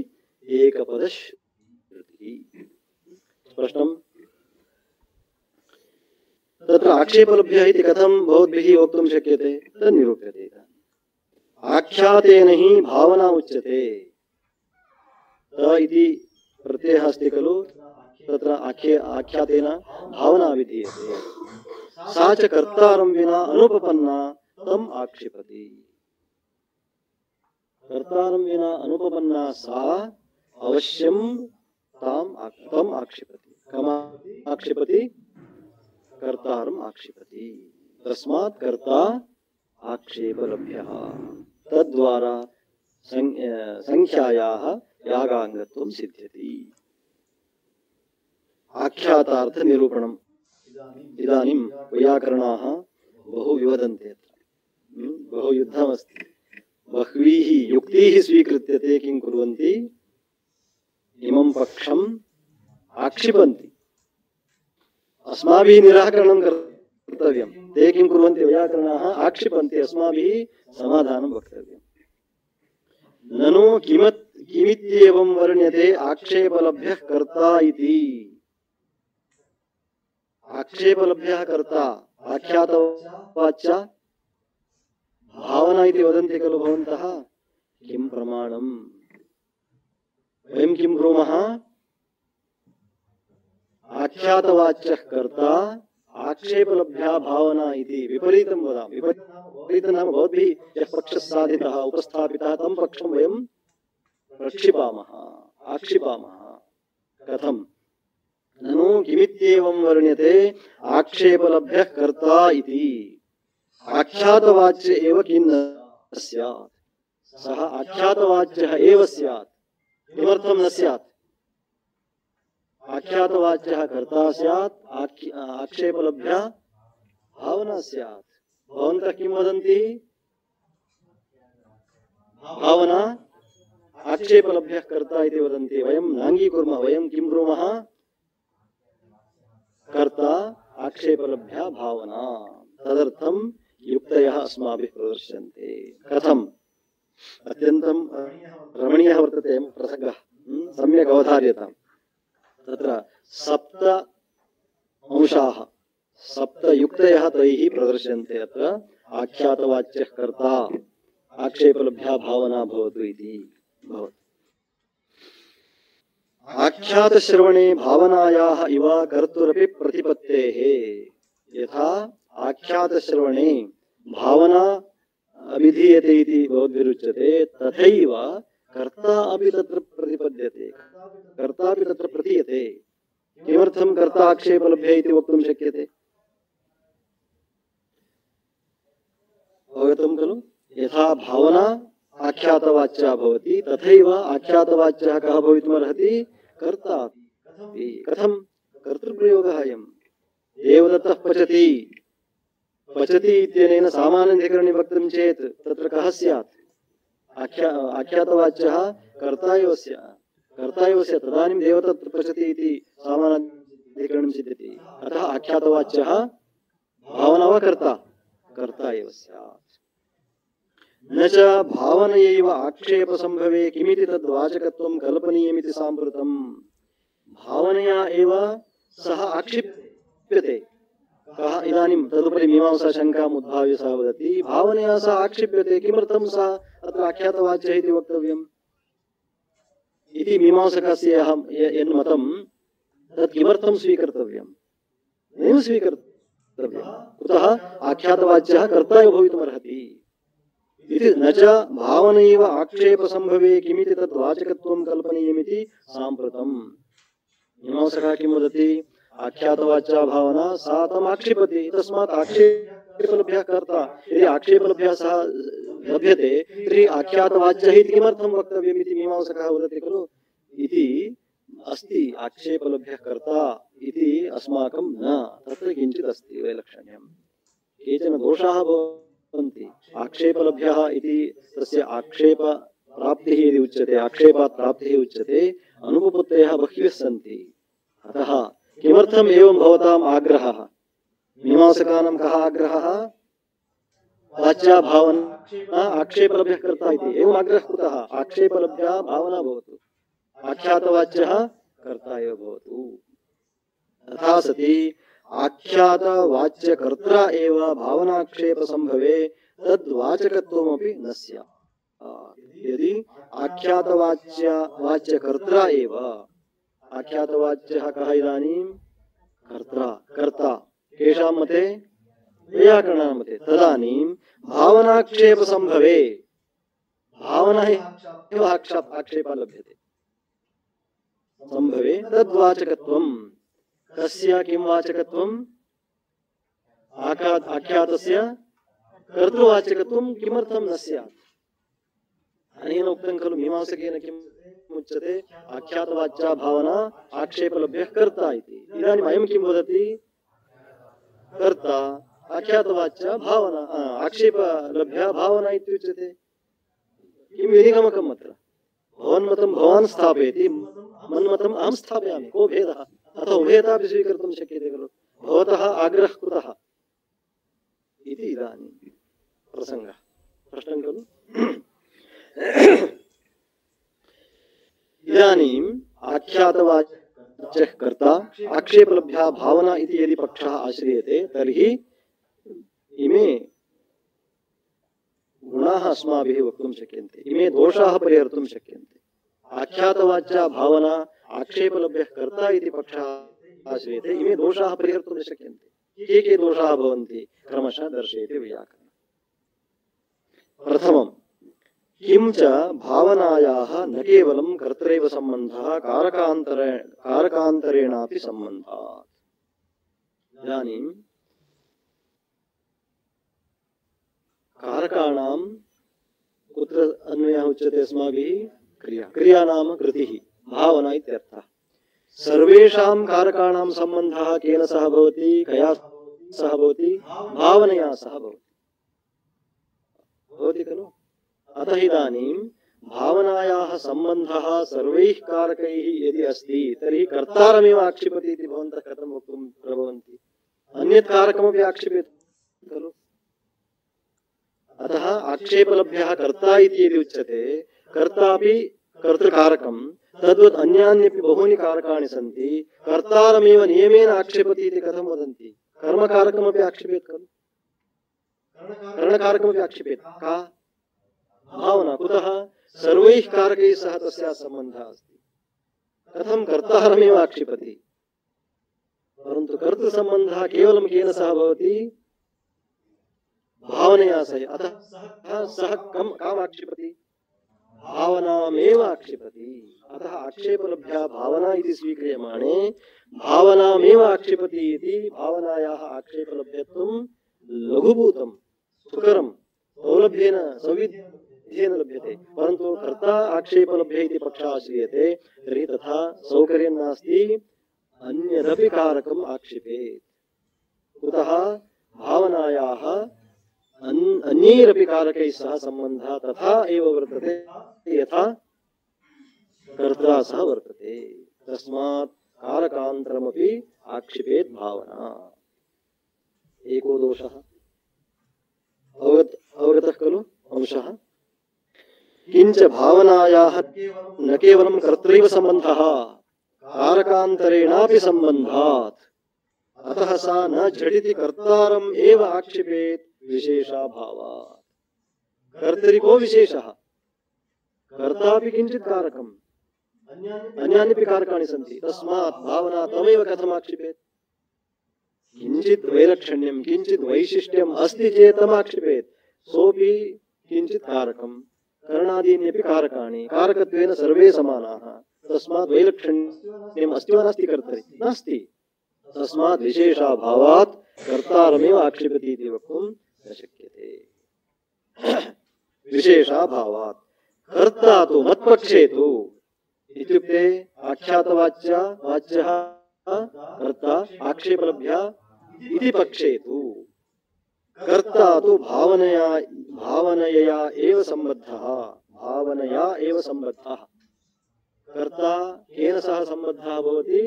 एकपदश्रुतिः स्पष्टम् तत्र आक्षेपलभ्यः इति कथं भवद्भिः वक्तुं शक्यते तन्निरूप्यते आख्यातेन हि भावना उच्यते त इति प्रत्ययः अस्ति खलु तत्र आख्यातेन भावना विधीयते सा च कर्तारं विना अनुपपन्ना तम आक्षिपति कर्तारं विना अनुपपन्ना सा अवश्यं तम आक्षिपति कम आक्षिपति कर्तारं आक्षिपति तस्मात् कर्ता आक्षेपलभ्यः तद्वारा संख्यायाः यागांगत्वं सिद्ध्यति आख्यातार्थ निरूपणम् इदानीं वैयाकरणाः बहु विवदन्ते बहु युद्धमस्ति बह्वीः युक्तिः स्वीकृत्य ते किं कुर्वन्ति इमं पक्षम् आक्षिपन्ति अस्माभिः निराकरणं कर्तव्यं ते किं कुर्वन्ति वैयाकरणाः आक्षिपन्ति अस्माभिः समाधानं वक्तव्यम् ननु किमित्येवं वर्ण्यते आक्षेपलभ्यः कर्ता इति आक्षेपलभ्यः कर्ता आख्यातवाच्या भावना इति वदन्ति खलु भवन्तः किं प्रमाणम् वयं किं ब्रूमः आख्यातवाच्यः कर्ता आक्षेपलभ्या भावना इति विपरीतं वदामि विपरीतं नाम भवद्भिः यः पक्षः साधितः उपस्थापितः तं पक्षं वयं प्रक्षिपामः आक्षिपामः कथं ननु किमित्येवं वर्ण्यते आक्षेपलभ्यः कर्ता इति आख्यातवाच्य एव किं न स्यात् सः आख्यातवाच्यः एव स्यात् किमर्थं न स्यात् आख्यातवाच्यः कर्ता स्यात् आक्षेपलभ्या भावना स्यात् भवन्तः किं वदन्ति भावना आक्षेपलभ्यः कर्ता इति वदन्ति वयं नाङ्गीकुर्मः वयं किं ब्रूमः कर्ता आक्षेपलभ्या भावना तदर्थं युक्तयः अस्माभिः प्रदर्श्यन्ते कथम् अत्यन्तं रमणीयः वर्तते अयं प्रसङ्गः सम्यक् अवधार्यताम् तत्र सप्त अंशाः सप्त युक्तयः तैः प्रदर्श्यन्ते अत्र आख्यातवाच्यः कर्ता आक्षेपलभ्या भावना भवतु इति भवति आख्यातश्रवणे भावनायाः इव कर्तुरपि प्रतिपत्तेः यथा आख्यातश्रवणे भावना अभिधीयते इति भवद्भिरुच्यते तथैव कर्ता अपि तत्र प्रतिपद्यते कर्ता अपि तत्र प्रतीयते किमर्थं कर्ता आक्षेपलभ्य इति वक्तुं शक्यते अवगतं खलु यथा भावना आख्यातवाच्या भवति तथैव आख्यातवाच्यः कः भवितुमर्हति कर्ता कथं कर्तृप्रयोगः अयं देवदत्तः पचति पचति इत्यनेन सामान्याधिकरणे वक्तुं चेत् तत्र कः स्यात् आख्यातवाच्यः कर्ता एव स्यात् तदानीं देवदत्तः पचति इति सामान्याधिकरणं सिद्ध्यति अतः आख्यातवाच्यः भावना वा कर्ता एव स्यात् न च भावनयैव आक्षेपसम्भवे किमिति तद्वाचकत्वं कल्पनीयमिति साम्प्रतं भावनया एव सः आक्षिप्यते कः इदानीं तदुपरि मीमांसा शङ्काम् उद्भाव्य सः वदति भावनया सः आक्षिप्यते किमर्थं सः अत्र आख्यातवाच्यः इति वक्तव्यम् इति मीमांसकस्य यन्मतं तत् किमर्थं स्वीकर्तव्यं नैव स्वीकर्तव्यं कुतः आख्यातवाच्यः कर्ता एव भवितुमर्हति इति न च भावनैव आक्षेपसम्भवे किमिति तद्वाचकत्वं कल्पनीयमिति साम्प्रतं मीमांसकः किं वदति आख्यातवाच्या भावना सा तम् आक्षिपति तस्मात् आक्षेपलभ्यः कर्ता यदि आक्षेपलभ्यः सः लभ्यते तर्हि आख्यातवाच्यः इति किमर्थं वक्तव्यम् इति मीमांसकः वदति खलु इति अस्ति आक्षेपलभ्यः कर्ता इति अस्माकं न तत्र किञ्चित् अस्ति वैलक्षण्यं केचन दोषाः भवन्ति आक्षेपलभ्यः इति तस्य आक्षेप प्राप्तिः यदि उच्यते आक्षेपात् प्राप्तिः उच्यते अनुपपत्तयः बह्व्यः सन्ति अतः किमर्थम् एवं भवताम् आग्रहः मीमांसकानां कः आग्रहः वाच्या भावना आक्षेपलभ्यः कर्ता इति एवम् आग्रहः कुतः आक्षेपलभ्या भावना भवतु आख्यातवाच्यः कर्ता एव भवतु तथा सति आख्यातवाच्यकर्ता एव भावनाक्षेपसम्भवे तद्वाचकत्वमपि न स्यात् यदि आख्यातवाच्यकर्ता एव आख्यातवाच्यः कः इदानीं कर्ता कर्ता केषां मते वैयाकरणानां मते तदानीं भावनाक्षेप संभवे भावना एव आक्षेपः लभ्यते संभवे तद्वाचकत्वं कस्य किं वाचकत्वं आख्यातस्य कर्तृवाचकत्वं किमर्थं न स्यात् अनेन उक्तं खलु मीमांसकेन किम् उच्यते आख्यातवाच्या भावना आक्षेपलभ्यः कर्ता इति इदानीम् अयं किं वदति कर्ता आख्यातवाच्या भावना आक्षेपलभ्या भावना इत्युच्यते किं विनिगमकम् अत्र भवन्मतं भवान् स्थापयति मन्मतम् अहं स्थापयामि को भेदः अथ उभयतापि स्वीकर्तुं शक्यते खलु भवतः आग्रहः कुतः इति इदानीं प्रसङ्गः स्पष्टं खलु इदानीम् आख्यातवाच्यः कर्ता आक्षेपलभ्या भावना इति यदि पक्षः आश्रियते तर्हि इमे गुणाः अस्माभिः वक्तुं शक्यन्ते इमे दोषाः परिहर्तुं शक्यन्ते आख्यातवाच्या भावना आक्षेपलभ्यः कर्ता इति पक्षः आश्रियते इमे दोषाः परिहर्तुं न शक्यन्ते के दोषाः भवन्ति क्रमशः दर्शयति वैयाकरणः प्रथमं किं च भावनायाः न केवलं कर्तृैव सम्बन्धः कारकान्तरेणापि सम्बन्धात् इदानीं कारकाणां कुत्र अन्वयः उच्यते अस्माभिः क्रिया क्रिया नाम कृतिः भावना इत्यर्थः सर्वेषां कारकाणां सम्बन्धः केन सह भवति कया सह भवति भावनया सह भवति खलु अतः इदानीं भावनायाः सम्बन्धः सर्वैः कारकैः यदि अस्ति तर्हि कर्तारमेव आक्षिपति इति भवन्तः कथं वक्तुं प्रभवन्ति अन्यत् कारकमपि आक्षिपेत् खलु अतः आक्षेपलभ्यः कर्ता इति यदि उच्यते कर्तापि कर्तृकारकं तद्वत् अन्यान्यपि बहूनि कारकाणि सन्ति कर्तारमेव नियमेन आक्षेपति इति कथं वदन्ति कर्मकारकमपि आक्षेपेत् खलु करणकारकमपि आक्षेपेत् का भावना कुतः सर्वैः कारकैः सह तस्याः सम्बन्धः अस्ति कथं कर्तारमेव आक्षिपति परन्तु कर्तृसम्बन्धः केवलं केन सह भवति भावनया सह अतः सः काम् आक्षिपति भावनामेव आक्षिपति अतः आक्षेपलभ्या भावना इति स्वीक्रियमाणे भावनामेव आक्षिपति इति भावनायाः आक्षेपलभ्यत्वं लघुभूतं सुकरं सौलभ्येन सौविध्येन लभ्यते परन्तु कर्ता आक्षेपलभ्य इति पक्षः आश्रियते तर्हि तथा सौकर्यं नास्ति अन्यदपि कारकम् आक्षिपेत् कुतः भावनायाः अन्यैरपि कारकैः सह सम्बन्धः तथा एव वर्तते यथा कर्ता सह वर्तते तस्मात् कारकान्तरमपि आक्षिपेत् भावना एको दोषः अवगतः खलु अंशः किञ्च भावनायाः न केवलं कर्तृैव सम्बन्धः कारकान्तरेणापि सम्बन्धात् अतः सा न झटिति कर्तारम् एव आक्षिपेत् विशेषाभावात् कर्तरि को विशेषः कर्तापि किञ्चित् कारकम् अन्यान्यपि कारकाणि सन्ति तस्मात् भावना तमेव कथम् आक्षिपेत् किञ्चित् वैलक्षण्यं किञ्चित् वैशिष्ट्यम् अस्ति चेत् तमाक्षिपेत् सोऽपि किञ्चित् कारकं करणादीन्यपि कारकाणि कारकत्वेन सर्वे समानाः तस्मात् वैलक्षण्यम् अस्ति वा नास्ति कर्तरि नास्ति तस्मात् विशेषाभावात् कर्तारमेव आक्षिपति इति वक्तुं न शक्यते विशेषाभावात् कर्ता तु मत्पक्षे तु इत्युक्ते आख्यातवाच्यः कर्ता आक्षेपलभ्यः इति पक्षे तु कर्ता तु भावनया एव सम्बद्धः कर्ता केन सह सम्बद्धः भवति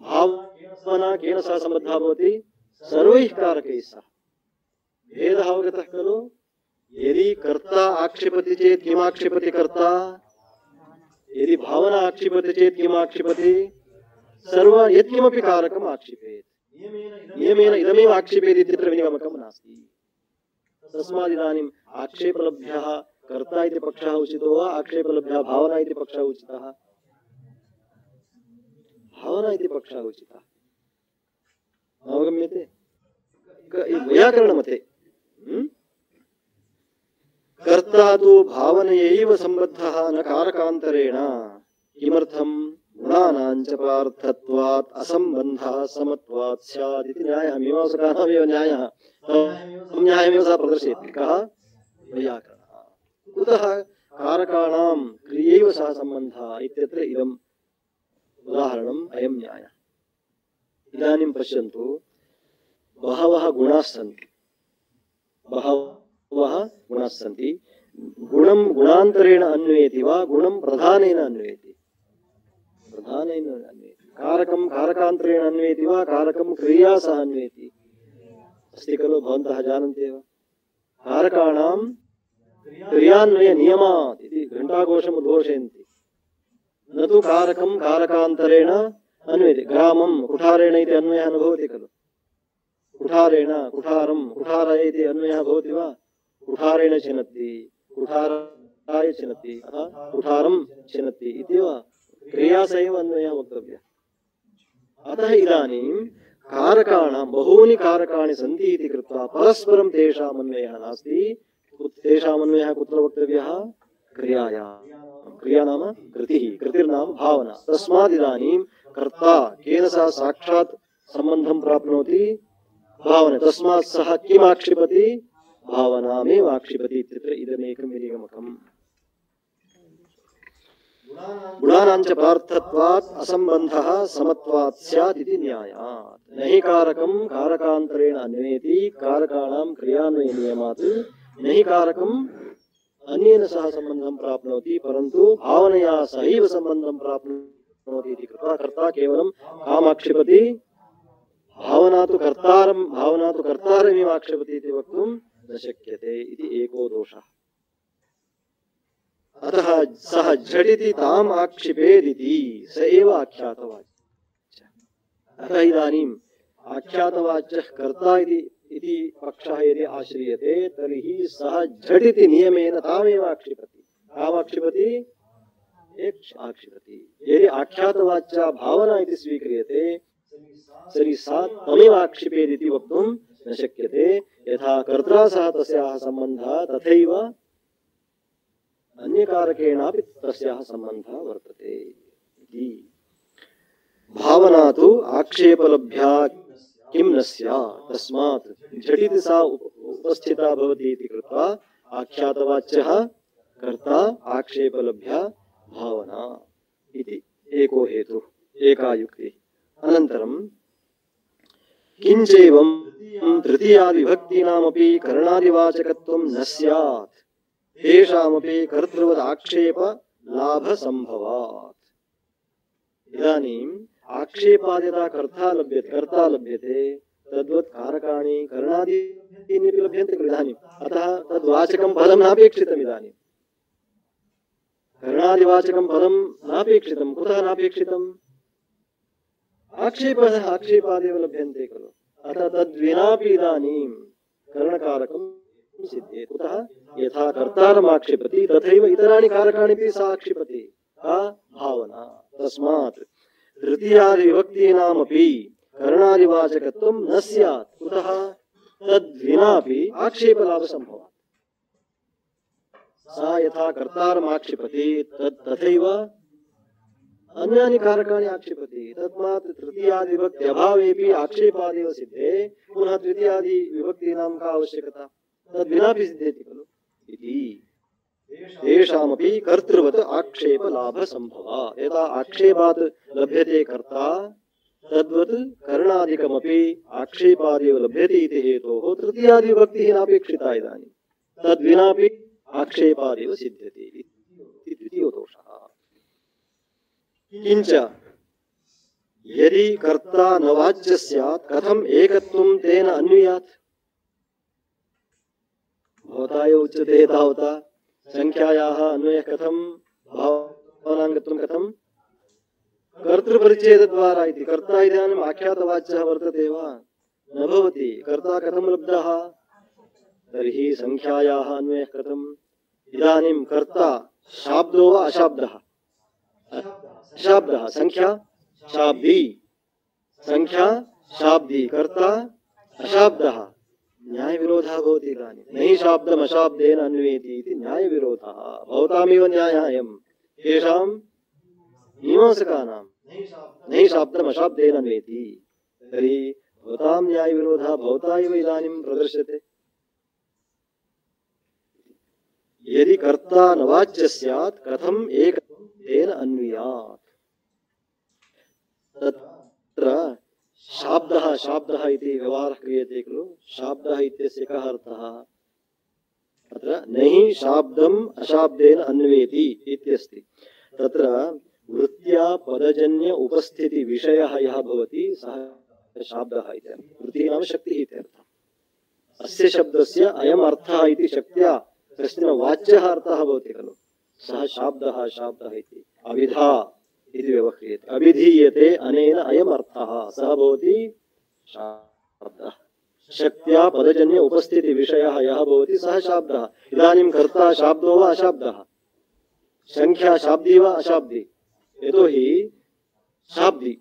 भावना केन सह सम्बद्धः भवति सर्वैः कारकैः सह भेदः अवगतः खलु यदि कर्ता आक्षिपति चेत् किम् आक्षिपति कर्ता यदि भावना आक्षिपति चेत् किम् आक्षिपति सर्व यत्किमपि कारकम् आक्षिपेत् नियमेन इदमेव आक्षिपेत् इत्यत्र विनिगमकं नास्ति तस्मात् इदानीम् आक्षेपलभ्यः कर्ता इति पक्षः उचितो वा आक्षेपलभ्यः भावना इति पक्षः उचितः भावना इति पक्षः उचितः अवगम्यते वैयाकरणमते कर्ता तु भावनयैव सम्बद्धः न कारकान्तरेण किमर्थं गुणानाञ्च पार्थत्वात् असम्बन्धः समत्वात् स्यात् इति न्यायः मीमांसकानामेव न्यायः न्यायमेव सः प्रदर्शयति कः वैयाकरणः कुतः कारकाणां क्रियैव सह सम्बन्धः इत्यत्र इदम् उदाहरणम् अयं न्यायः इदानीं पश्यन्तु बहवः गुणाः सन्ति गुणं गुणान्तरेण अन्वयति वा गुणं प्रधानेन अन्वयति कारकं कारकान्तरेण अन्वयति वा कारकं क्रिया सह अन्वयति अस्ति खलु भवन्तः जानन्ति एव कारकाणां क्रियान्वय नियमात् इति घण्टाघोषम् उद्घोषयन्ति न तु कारकं कारकान्तरेण अन्वयति ग्रामं कुठारेण इति अन्वयः न भवति खलु कुठारेण कुठारं कुठार इति अन्वयः भवति वा कुठारेण छिनत्ति कुठाराय छिनत्ति अतः कुठारं छिनत्ति इति वा क्रिया सैव अन्वयः वक्तव्यः अतः इदानीं कारकाणां बहूनि कारकाणि सन्ति इति कृत्वा परस्परं तेषाम् अन्वयः नास्ति तेषाम् अन्वयः कुत्र वक्तव्यः क्रियायां क्रिया नाम कृतिः कृतिर्नाम भावना तस्मात् इदानीं कर्ता केन सह साक्षात् सम्बन्धं प्राप्नोति भावना तस्मात् सः किम् आक्षिपति भावनामेव आक्षिपति इत्यत्र इदमेकं विनिगमकम् गुणानाञ्च पार्थत्वात् असम्बन्धः समत्वात् स्यात् इति न्यायात् न हि कारकं कारकान्तरेण अन्वयति कारकाणां क्रियान्वय नियमात् न हि कारकम् अन्येन सह सम्बन्धं प्राप्नोति परन्तु भावनया सहैव सम्बन्धं प्राप्नोति इति कृत्वा कर्ता केवलं कामाक्षिपति भावना तु कर्तारमेव आक्षिपति इति वक्तुं न शक्यते इति एको दोषः अतः सः झटिति ताम् आक्षिपेदिति स एव आख्यातवाच्यः अतः इदानीम् आख्यातवाच्यः कर्ता इति पक्षः यदि आश्रियते तर्हि सः झटिति नियमेन तामेव आक्षिपति कामाक्षिपति आक्षिपति यदि आख्यातवाच्या भावना इति स्वीक्रियते तर्हि सा तमेव आक्षिपेदिति वक्तुं न शक्यते यथा कर्त्रा सह तस्याः सम्बन्धः तथैव अन्यकारकेणापि तस्याः सम्बन्धः वर्तते इति भावना तु आक्षेपलभ्या किं न स्यात् तस्मात् झटिति सा उपस्थिता भवति इति कृत्वा आख्यातवाच्यः कर्ता आक्षेपलभ्या भावना इति एको हेतुः एका युक्तिः अनन्तरं किञ्चैवं तृतीयादिविभक्तीनामपि करणादिवाचकत्वं न स्यात् तेषामपि कर्तृवद् आक्षेप लाभ संभवात् इदानीम् आक्षेपाद्यता कर्ता लभ्यते तद्वत् कारकाणि करणादीनि लभ्यन्ते खलु इदानीम् अतः तद्वाचकं पदं नापेक्षितम् इदानीं करणादिवाचकं पदं नापेक्षितं कुतः नापेक्षितम् आक्षेपादेव लभ्यन्ते खलु अतः तद्विनापि इदानीं करणकारकं सिद्ध्येत् कुतः यथा कर्तारम् आक्षेपति तथैव इतराणि कारकाणि सा आक्षेपति भावना तस्मात् तृतीयादिविभक्तीनामपि करणादिवाचकत्वं न स्यात् कुतः तद्विनापि आक्षेपलाभसम्भवात् सा यथा कर्तारम् आक्षेपति तथैव अन्यानि कारकाणि आक्षेपति तस्मात् तृतीयादिविभक्ति अभावेपि आक्षेपादेव सिद्धे पुनः तृतीयादिविभक्तीनां का आवश्यकता तद्विनापि सिद्ध्यति खलु इति तेषामपि कर्तृवत् आक्षेप लाभ संभवात् यथा आक्षेपात् लभ्यते कर्ता तद्वत् करणादिकमपि आक्षेपादेव लभ्यते इति हेतोः तृतीयादिविभक्तिः नापेक्षिता इदानीं तद्विनापि आक्षेपादेव सिद्ध्यति इति द्वितीयो दोषः किञ्च यदि कर्ता न वाच्य स्यात् कथम् एकत्वं तेन अन्वियात् भवता एव उच्यते तावता संख्यायाः अन्वयः कथं भावनाङ्गत्वं कथं कर्तृपरिच्छेदद्वारा इति कर्ता इदानीम् आख्यातवाच्यः वर्तते वा न भवति कर्ता कथं लब्धः तर्हि संख्यायाः अन्वयः कथम् इदानीं कर्ता शाब्दो वा अशाब्दः अशाब्दः संख्या शाब्दी, संख्या शाब्दी, कर्ता अशाब्दः, न्याय विरोधः भवति इदानीं। नहि शाब्दम् अशाब्देन अन्वेति इति न्याय विरोधः। भवतामेव न्यायः अयं, केषां मीमांसकानां नहि शाब्दम् अशाब्देन अन्वेति। तर्हि भवतां न्याय विरोधः भवता एव इदानीं प्रदर्श्यते। यदि कर्ता न वाच्य स्यात् कथम् एकत्वेन अन्वियात्। तत्र शाब्दः शाब्दः इति व्यवहारः क्रियते खलु। शाब्दः इत्यस्य कः अर्थः? तत्र नहि शाब्दम् अशाब्देन अन्वेति इत्यस्ति। तत्र वृत्त्या पदजन्य उपस्थिति विषयः यः भवति सः शाब्दः इति। वृत्तिः नाम शक्तिः इत्यर्थः। अस्य शब्दस्य अयम् अर्थः इति शक्त्या कश्चन वाच्यः अर्थः भवति खलु, सः शाब्दः शाब्दः इति। अविधा इति व्यवह्रियते। अभिधीयते अनेन अयम् अर्थः, सः भवति शाब्दः। शक्त्या पदजन्य उपस्थिति विषयः यः भवति सः शाब्दः। इदानीं कर्ता शाब्दो वा अशाब्दः? संख्या शाब्दी वा अशाब्दी? यतोहि शाब्दी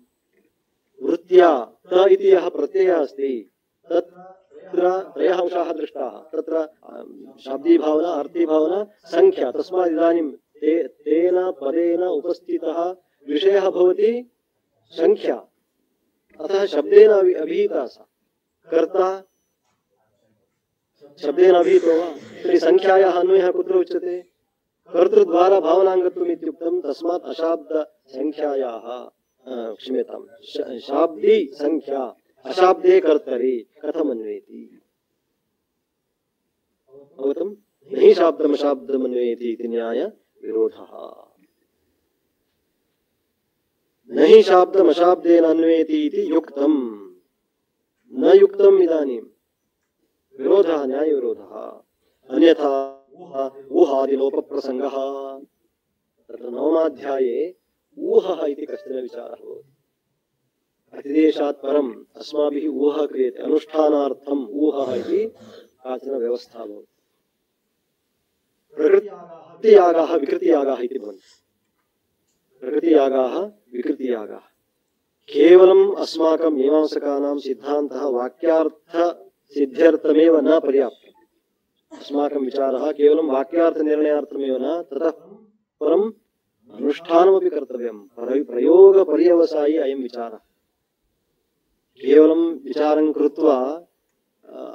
वृत्त्या त इति यः प्रत्ययः अस्ति तत्र त्रयः अंशाः दृष्टाः। तत्र शाब्दी भावना, अर्थी भावना, संख्या। तस्मात् इदानीं तेन पदेन उपस्थितः विषयः भवति संख्या। अतः शब्देन अभिहिता सा। कर्ता शब्देन अभिहितो वा? तर्हि संख्यायाः अन्वयः कुत्र उच्यते? कर्तृद्वारा भावनाङ्गत्वम् इत्युक्तं। तस्मात् अशाब्द संख्यायाः क्षम्यतां शाब्दी संख्या अशाब्दे कर्तरि कथम् अन्वेति? अवगतम्? नहि शाब्दम् अशाब्दम् अन्वेति इति न्याय विरोधः। नहि शाब्दम् अशाब्देन अन्वेति इति युक्तम्, न युक्तम् इदानीं। विरोधः, न्याय विरोधः। अन्यथा ऊहादिलोपप्रसङ्गः। तत्र नवमाध्याये ऊहः इति कश्चन विचारः भवति। अतिदेशात् परम् अस्माभिः ऊहः क्रियते। अनुष्ठानार्थम् ऊहः इति काचन व्यवस्था भवति। प्रकृतियागाः विकृतियागाः इति भवन्ति। प्रकृतियागाः विकृतियागाः। केवलम् अस्माकं मीमांसकानां सिद्धान्तः वाक्यार्थ सिद्ध्यर्थमेव न पर्याप्तम्। अस्माकं विचारः केवलं वाक्यार्थनिर्णयार्थमेव न, ततः परम् अनुष्ठानमपि कर्तव्यम्। प्रयोगपर्यवसायी अयं विचारः। केवलं विचारं कृत्वा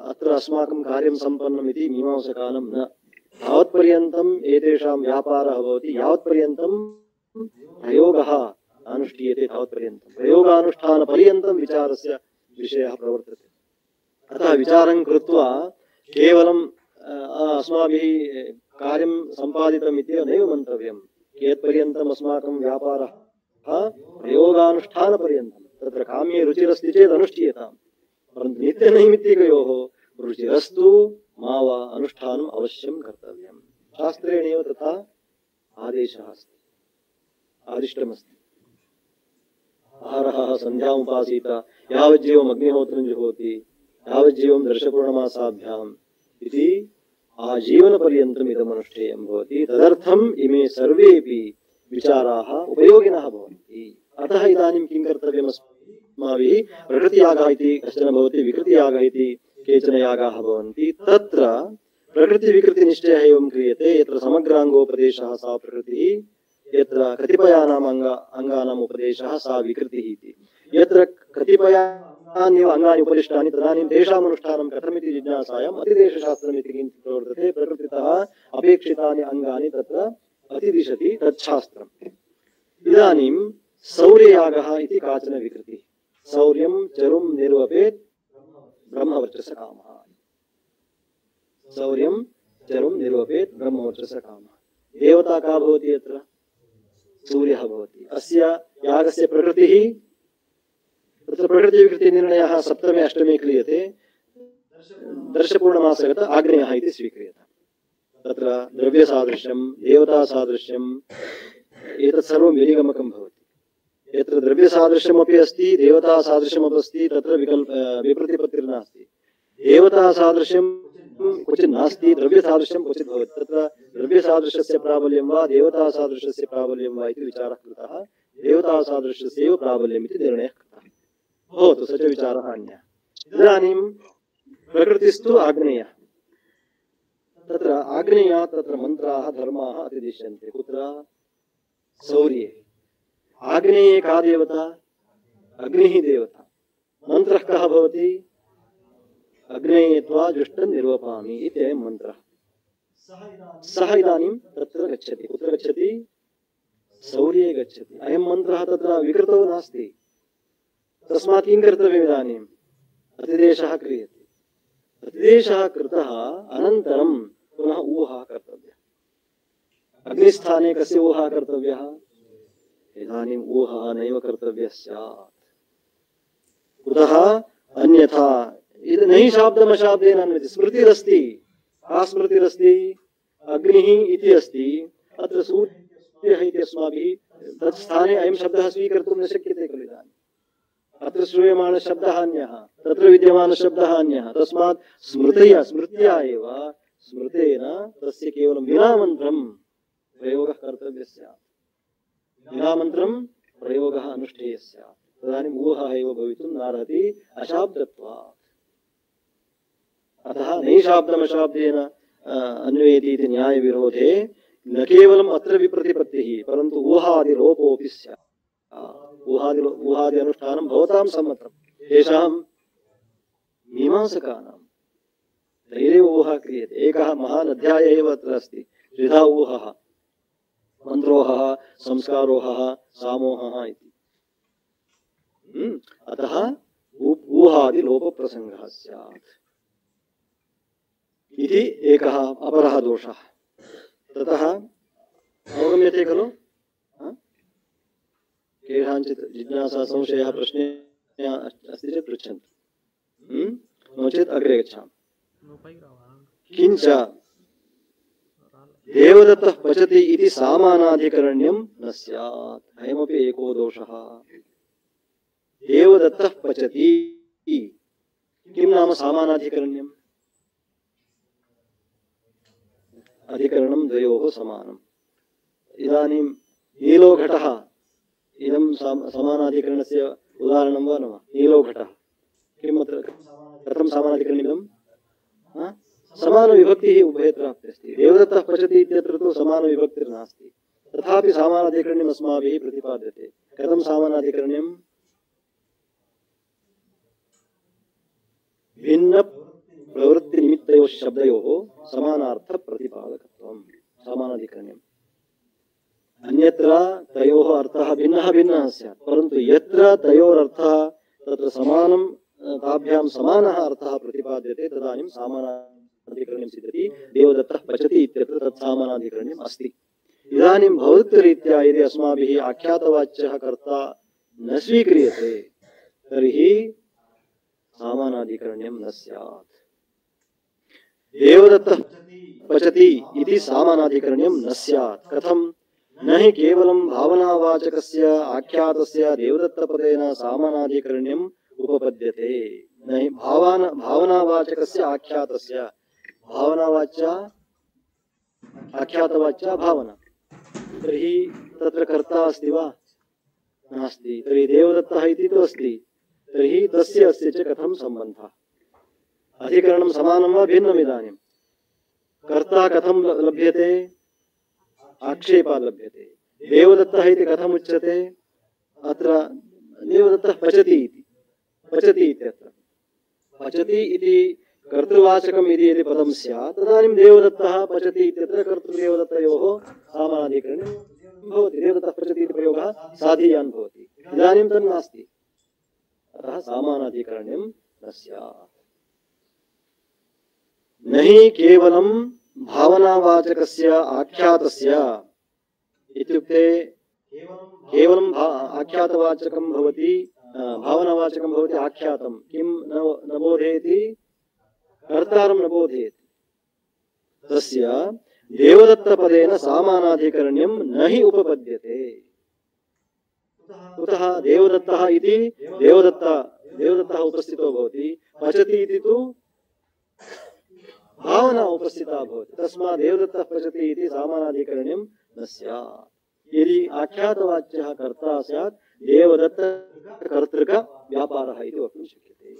अत्र अस्माकं कार्यं सम्पन्नम् इति मीमांसकानां न। तावत्पर्यन्तम् एतेषां व्यापारः भवति, यावत्पर्यन्तं प्रयोगः अनुष्ठीयते तावत्पर्यन्तं। प्रयोगानुष्ठानपर्यन्तं विचारस्य विषयः प्रवर्तते। अतः विचारं कृत्वा केवलं अस्माभिः कार्यं सम्पादितम् इत्येव नैव मन्तव्यम्। कियत्पर्यन्तम् अस्माकं व्यापारः प्रयोगानुष्ठानपर्यन्तं। तत्र काम्ये रुचिरस्ति चेत् अनुष्ठीयताम्, परन्तु नित्यनैमित्तिकयोः रुचिरस्तु मा वा अनुष्ठानम् अवश्यं कर्तव्यम्। शास्त्रेणैव तथा आदेशः अस्ति, आदिष्टमस्ति। आहारः सन्ध्यामुपासीत यावज्जीवम् अग्निहोत्रं जुहोति यावज्जीवं दर्शपूर्णमासाभ्याम् इति आजीवनपर्यन्तम् इदम् अनुष्ठेयं भवति। तदर्थम् इमे सर्वेपि विचाराः उपयोगिनः भवन्ति। अतः इदानीं किं कर्तव्यम् अस्माभिः? प्रकृतियागः इति कश्चन भवति, विकृतियागः इति केचन यागाः भवन्ति। तत्र प्रकृतिविकृतिनिश्चयः एवं क्रियते। यत्र समग्राङ्गोपदेशः सा प्रकृतिः, यत्र कतिपयानाम् अङ्गानाम् उपदेशः सा विकृतिः इति। यत्र कतिपयान्येव अङ्गानि उपदिष्टानि तदानीं तेषाम् अनुष्ठानं कथमिति जिज्ञासायाम् अतिदेशशास्त्रम् इति किञ्चित् प्रवर्तते। प्रकृतितः अपेक्षितानि अङ्गानि तत्र अतिदिशति तच्छास्त्रम्। इदानीं सौर्ययागः इति काचन विकृतिः। सौर्यं चरुं निर्वपेत् ब्रह्मवर्चसकामः। सौर्यं चरुं निर्वपेत् ब्रह्मवर्चसकामः। देवता का भवति? यत्र सूर्यः भवति। अस्य यागस्य प्रकृतिः, तत्र प्रकृतिविकृतिनिर्णयः सप्तमे अष्टमे क्रियते। दर्शपूर्णमासगत आग्नेयः इति स्वीक्रियते। तत्र द्रव्यसादृश्यं, देवतासादृश्यम्, एतत् सर्वं विनिगमकं भवति। यत्र द्रव्यसादृश्यमपि अस्ति देवतासादृश्यमपि अस्ति तत्र विप्रतिपत्तिर्नास्ति। देवतासादृश्यं क्वचित् नास्ति, द्रव्यसादृश्यं क्वचित् भवति। तत्र द्रव्यसादृश्यस्य प्राबल्यं वा देवतासादृश्यस्य प्राबल्यं वा इति विचारः कृतः। देवता सादृश्यस्यैव प्राबल्यम् इति निर्णयः कृतः। भवतु स च विचारः अन्यः। इदानीं प्रकृतिस्तु आग्नेयः। तत्र आग्नेयात् तत्र मन्त्राः धर्माः अतिदिश्यन्ते। कुत्र? सौर्ये। आग्नेये का देवता? अग्निः देवता। मन्त्रः कः भवति? अग्नेये त्वा जुष्टं निर्वपामि इत्ययं मन्त्रः। सः इदानीं तत्र गच्छति। कुत्र गच्छति? सौर्ये गच्छति। अयं मन्त्रः तत्र विकृतो नास्ति। तस्मात् किं कर्तव्यम् इदानीम्? अतिदेशः क्रियते। अतिदेशः कृतः अनन्तरं पुनः ऊहा कर्तव्यः। अग्निस्थाने कस्य ऊहा कर्तव्यः? इदानीम् ऊहा नैव कर्तव्यः स्यात्। कुतः? अन्यथा इदं नहि शाब्दमशाब्देन अन्वयति। स्मृतिरस्ति। का स्मृतिरस्ति? अग्निः इति अस्ति। अत्र सूर्यः इति अस्माभिः तत् स्थाने अयं शब्दः स्वीकर्तुं न शक्यते खलु इदानीम्। अत्र श्रूयमाणः शब्दः अन्यः, तत्र विद्यमानः शब्दः अन्यः। तस्मात् स्मृत्या एव स्मृतेन तस्य केवलं विनामन्त्रं प्रयोगः कर्तव्यः स्यात्। विनामन्त्रं प्रयोगः अनुष्ठेयः स्यात्। तदानीम् ऊहः एव भवितुं नार्हति अशाब्दत्वात्। अतः नैशाब्दमशाब्देन अन्वयति इति न्यायविरोधे न केवलम् अत्र विप्रतिपत्तिः परन्तु ऊहादिलोपोऽपि स्यात्। ऊहादि अनुष्ठानं भवतां सम्मतं। तेषां मीमांसकानां तैरेव ऊहा क्रियते। एकः महान् अध्यायः एव अत्र अस्ति। त्रिधा ऊहः, मन्त्रोहः, संस्कारोहः, सामोहः इति। अतः ऊहादिलोपप्रसङ्गः स्यात् इति एकः अपरः दोषः। ततः अवगम्यते खलु? केषाञ्चित् जिज्ञासा संशयः प्रश्ने अस्ति चेत् पृच्छन्तु। नो चेत् अग्रे गच्छामः। किञ्च देवदत्तः पचति इति सामानाधिकरण्यं न स्यात्। अयमपि एको दोषः। देवदत्तः पचति किं नाम सामानाधिकरण्यम्? अधिकरणं द्वयोः समानम्। इदानीं नीलोघटः इदं समानाधिकरणस्य उदाहरणं वा न वा? नीलोघटः किम् अत्र कथं समानाधिकरणमिदं? समानविभक्तिः उभयत्रापि अस्ति। देवदत्तः पचति इत्यत्र तु समानविभक्तिर्नास्ति। तथापि सामानाधिकरण्यम् अस्माभिः प्रतिपाद्यते। कथं सामानाधिकरण्यं? भिन्न प्रवृत्तिनिमित्तयोः शब्दयोः समानार्थप्रतिपादकत्वं समानाधिकरण्यम्। अन्यत्र तयोः अर्थः भिन्नः भिन्नः स्यात् परन्तु यत्र तयोरर्थः तत्र समानं ताभ्यां समानः अर्थः प्रतिपाद्यते तदानीं सामानाधिकरण्यं सिद्ध्यति। देवदत्तः पचति इत्यत्र तत् सामानाधिकरण्यम् अस्ति। इदानीं भौतिकरीत्या यदि अस्माभिः आख्यातवाच्यः कर्ता न स्वीक्रियते तर्हि सामानाधिकरण्यं न स्यात्। देवदत्तः पचति इति सामानाधिकरण्यं न स्यात्। कथं? न हि केवलं भावनावाचकस्य आख्यातस्य देवदत्तपदेन सामानाधिकरण्यम् उपपद्यते। न हि भावनावाचकस्य आख्यातस्य भावनावाच्या आख्यातवाच्या भावना। तर्हि तत्र कर्ता अस्ति वा? नास्ति। तर्हि देवदत्तः इति तु अस्ति। तर्हि तस्य अस्य च कथं सम्बन्धः? अधिकरणं समानं वा भिन्नम्? इदानीं कर्ता कथं लभ्यते? आक्षेपः लभ्यते। देवदत्तः इति कथम् उच्यते? अत्र देवदत्तः पचति इति। पचति इत्यत्र पचति इति कर्तृवाचकम् इति यदि पदं स्यात् तदानीं देवदत्तः पचति इत्यत्र कर्तृदेवदत्तयोः सामानाधिकरण्यं भवति। देवदत्तः पचति इति प्रयोगः साधीयान् भवति। इदानीं तन्नास्ति। अतः सामानाधिकरण्यं न स्यात्। न हि केवलं भावनावाचकस्य आख्यातस्य इत्युक्ते केवलं आख्यातवाचकं भवति भावनावाचकं भवति आख्यातं किं न बोधयति? कर्तारं न बोधयति। तस्य देवदत्तपदेन सामानाधिकरण्यं न हि उपपद्यते। कुतः? देवदत्तः इति देवदत्तः उपस्थितो भवति। पचति इति तु भावना उपस्थिता भवति। तस्मात् देवदत्तः पचति इति सामानाधिकरण्यं न स्यात्। यदि आख्यातवाच्यः कर्ता स्यात् देवदत्त कर्तृक व्यापारः इति वक्तुं शक्यते।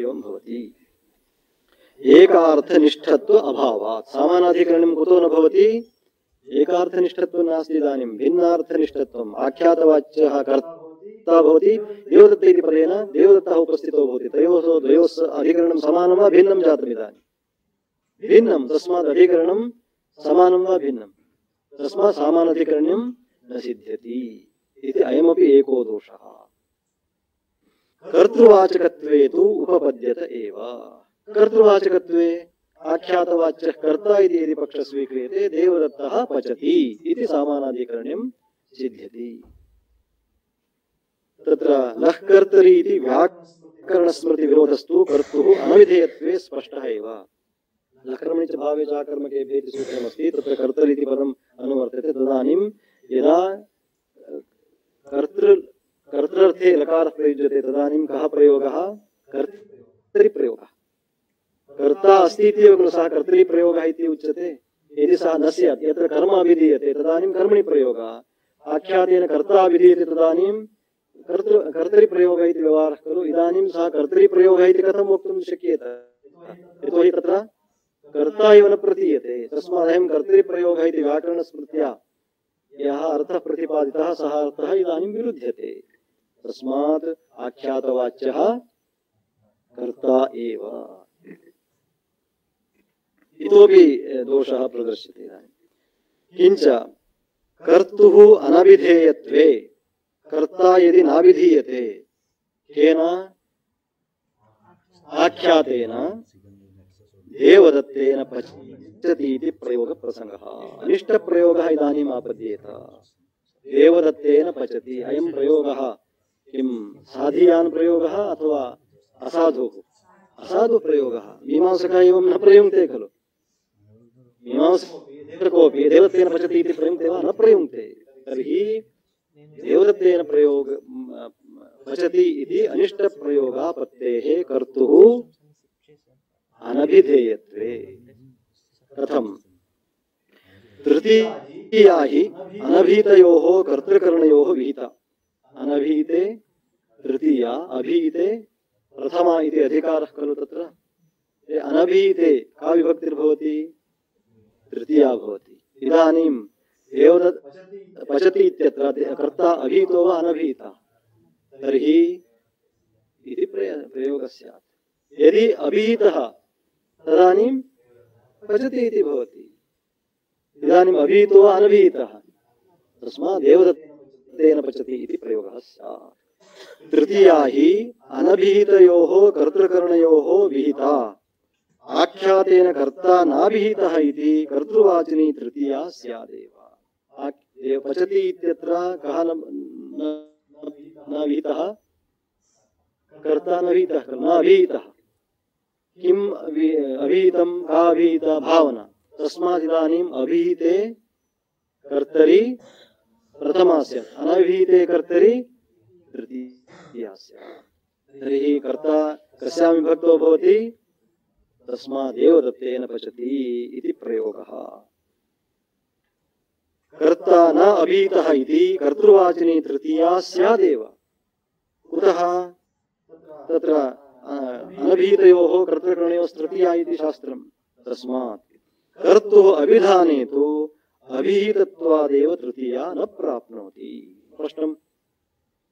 एवं भवति। एकार्थनिष्ठत्व अभावात् सामानाधिकरणं कुतो न भवति? एकार्थनिष्ठत्वं नास्ति। इदानीं भिन्नार्थनिष्ठत्वम् आख्यातवाच्यः कर्ता भवति, देवदत्त इति पदेन देवदत्तः उपस्थितो भवति। द्वयोः अधिकरणं समानं वा भिन्नं जातम्? इदानीं भिन्नं, तस्मात् अधिकरणं समानं वा भिन्नं, तस्मात् सामानाधिकरण्यं न सिद्ध्यति इति अयमपि एको दोषः। कर्तृवाचकत्वे तु उपपद्यत एव। कर्तृवाचकत्वे आख्यातवाच्यः कर्ता इति यदि पक्षः स्वीक्रियते देवदत्तः पचति इति सामानाधिकरण्यं सिद्ध्यति। तत्र लः कर्तरि इति व्याकरणस्मृतिविरोधस्तु कर्तुः अनविधेयत्वे स्पष्टः एव। लकर्मणि च भावे च आकर्मकेभ्यः इति सूत्रमस्ति, तत्र कर्तरि इति पदम् अनुवर्तते। तदानीं यदा कर्तृर्थे लकारः प्रयुज्यते तदानीं कः प्रयोगः? कर्तरिप्रयोगः। कर्ता अस्ति इति एव खलु सः कर्तरिप्रयोगः इति उच्यते। यदि सः न स्यात्, यत्र कर्म अभिधीयते तदानीं कर्मणि प्रयोगः, आख्यातेन कर्ता अभिधीयते तदानीं कर्तरिप्रयोगः इति व्यवहारः खलु। इदानीं सः कर्तरिप्रयोगः इति कथं वक्तुं शक्येत? यतोहि तत्र कर्ता एव न प्रतीयते। तस्मादयं कर्तरिप्रयोगः इति व्याकरणस्मृत्या यः अर्थः प्रतिपादितः सः अर्थः इदानीं विरुध्यते। तस्मात् आख्यातवाच्यः कर्ता एव। इतोपि दोषः प्रदर्श्यते इदानीं। किञ्च कर्तुः अनभिधेयत्वे कर्ता यदि नाभिधीयते केन? आख्यातेन देवदत्तेन पचति इति प्रयोगप्रसङ्गः। अनिष्टप्रयोगः इदानीम् आपद्येत। देवदत्तेन पचति, अयं प्रयोगः किं साधीयान् प्रयोगः अथवा असाधुः? असाधुप्रयोगः। मीमांसकः एवं न प्रयुङ्क्ते खलु। मीमांसकोऽपि देवदत्तेन पचति इति प्रयुङ्क्ते वा? न प्रयुङ्क्ते। तर्हि देवदत्तेन पचति इति अनिष्टप्रयोगापत्तेः कर्तुः अनभिधेयत्वे। कथं? तृतीया हि अनभीतयोः कर्तृकरणयोः विहिता। अनभीते तृतीया, अभीते प्रथमा इति अधिकारः खलु तत्र। अनभीते का विभक्तिर्भवति? तृतीया भवति। इदानीं देवदत्त पचति इत्यत्र कर्ता अभीतो वा अनभीता? तर्हि इति प्रयोगः स्यात्। यदि अभीतः तदानीं पचति इति भवति। इदानीम् अभीतो वा अनभीतः, तस्मात् देवदत्तेन पचति इति प्रयोगः स्यात्। तृतीया हि अनभिहितयोः कर्तृकरणयोः विहिता। आख्यातेन कर्ता नाभिहितः इति कर्तृवाचिनी तृतीया स्यादेव। पचति इत्यत्र कः न विहितः? कर्ता न विहितः, न अभिहितः। किम् अभिहितं? का अभिहिता? भावना। तस्मात् इदानीम् अभिहिते कर्तरि प्रथमा स्यात्, अनभिहिते कर्तरि तृतीया स्यात्। तर्हि कर्ता कस्यां विभक्तो भवति? तस्मात् देवदत्तेन पचति इति प्रयोगः। कर्ता न अभीतः इति कर्तृवाचिनी तृतीया स्यादेव। कुतः? तत्र अनभीतयोः कर्तृकरणयोः तृतीया इति शास्त्रम्। तस्मात् कर्तुः अभिधाने तु अभिहितत्वादेव तृतीया न प्राप्नोति। प्रश्नम्?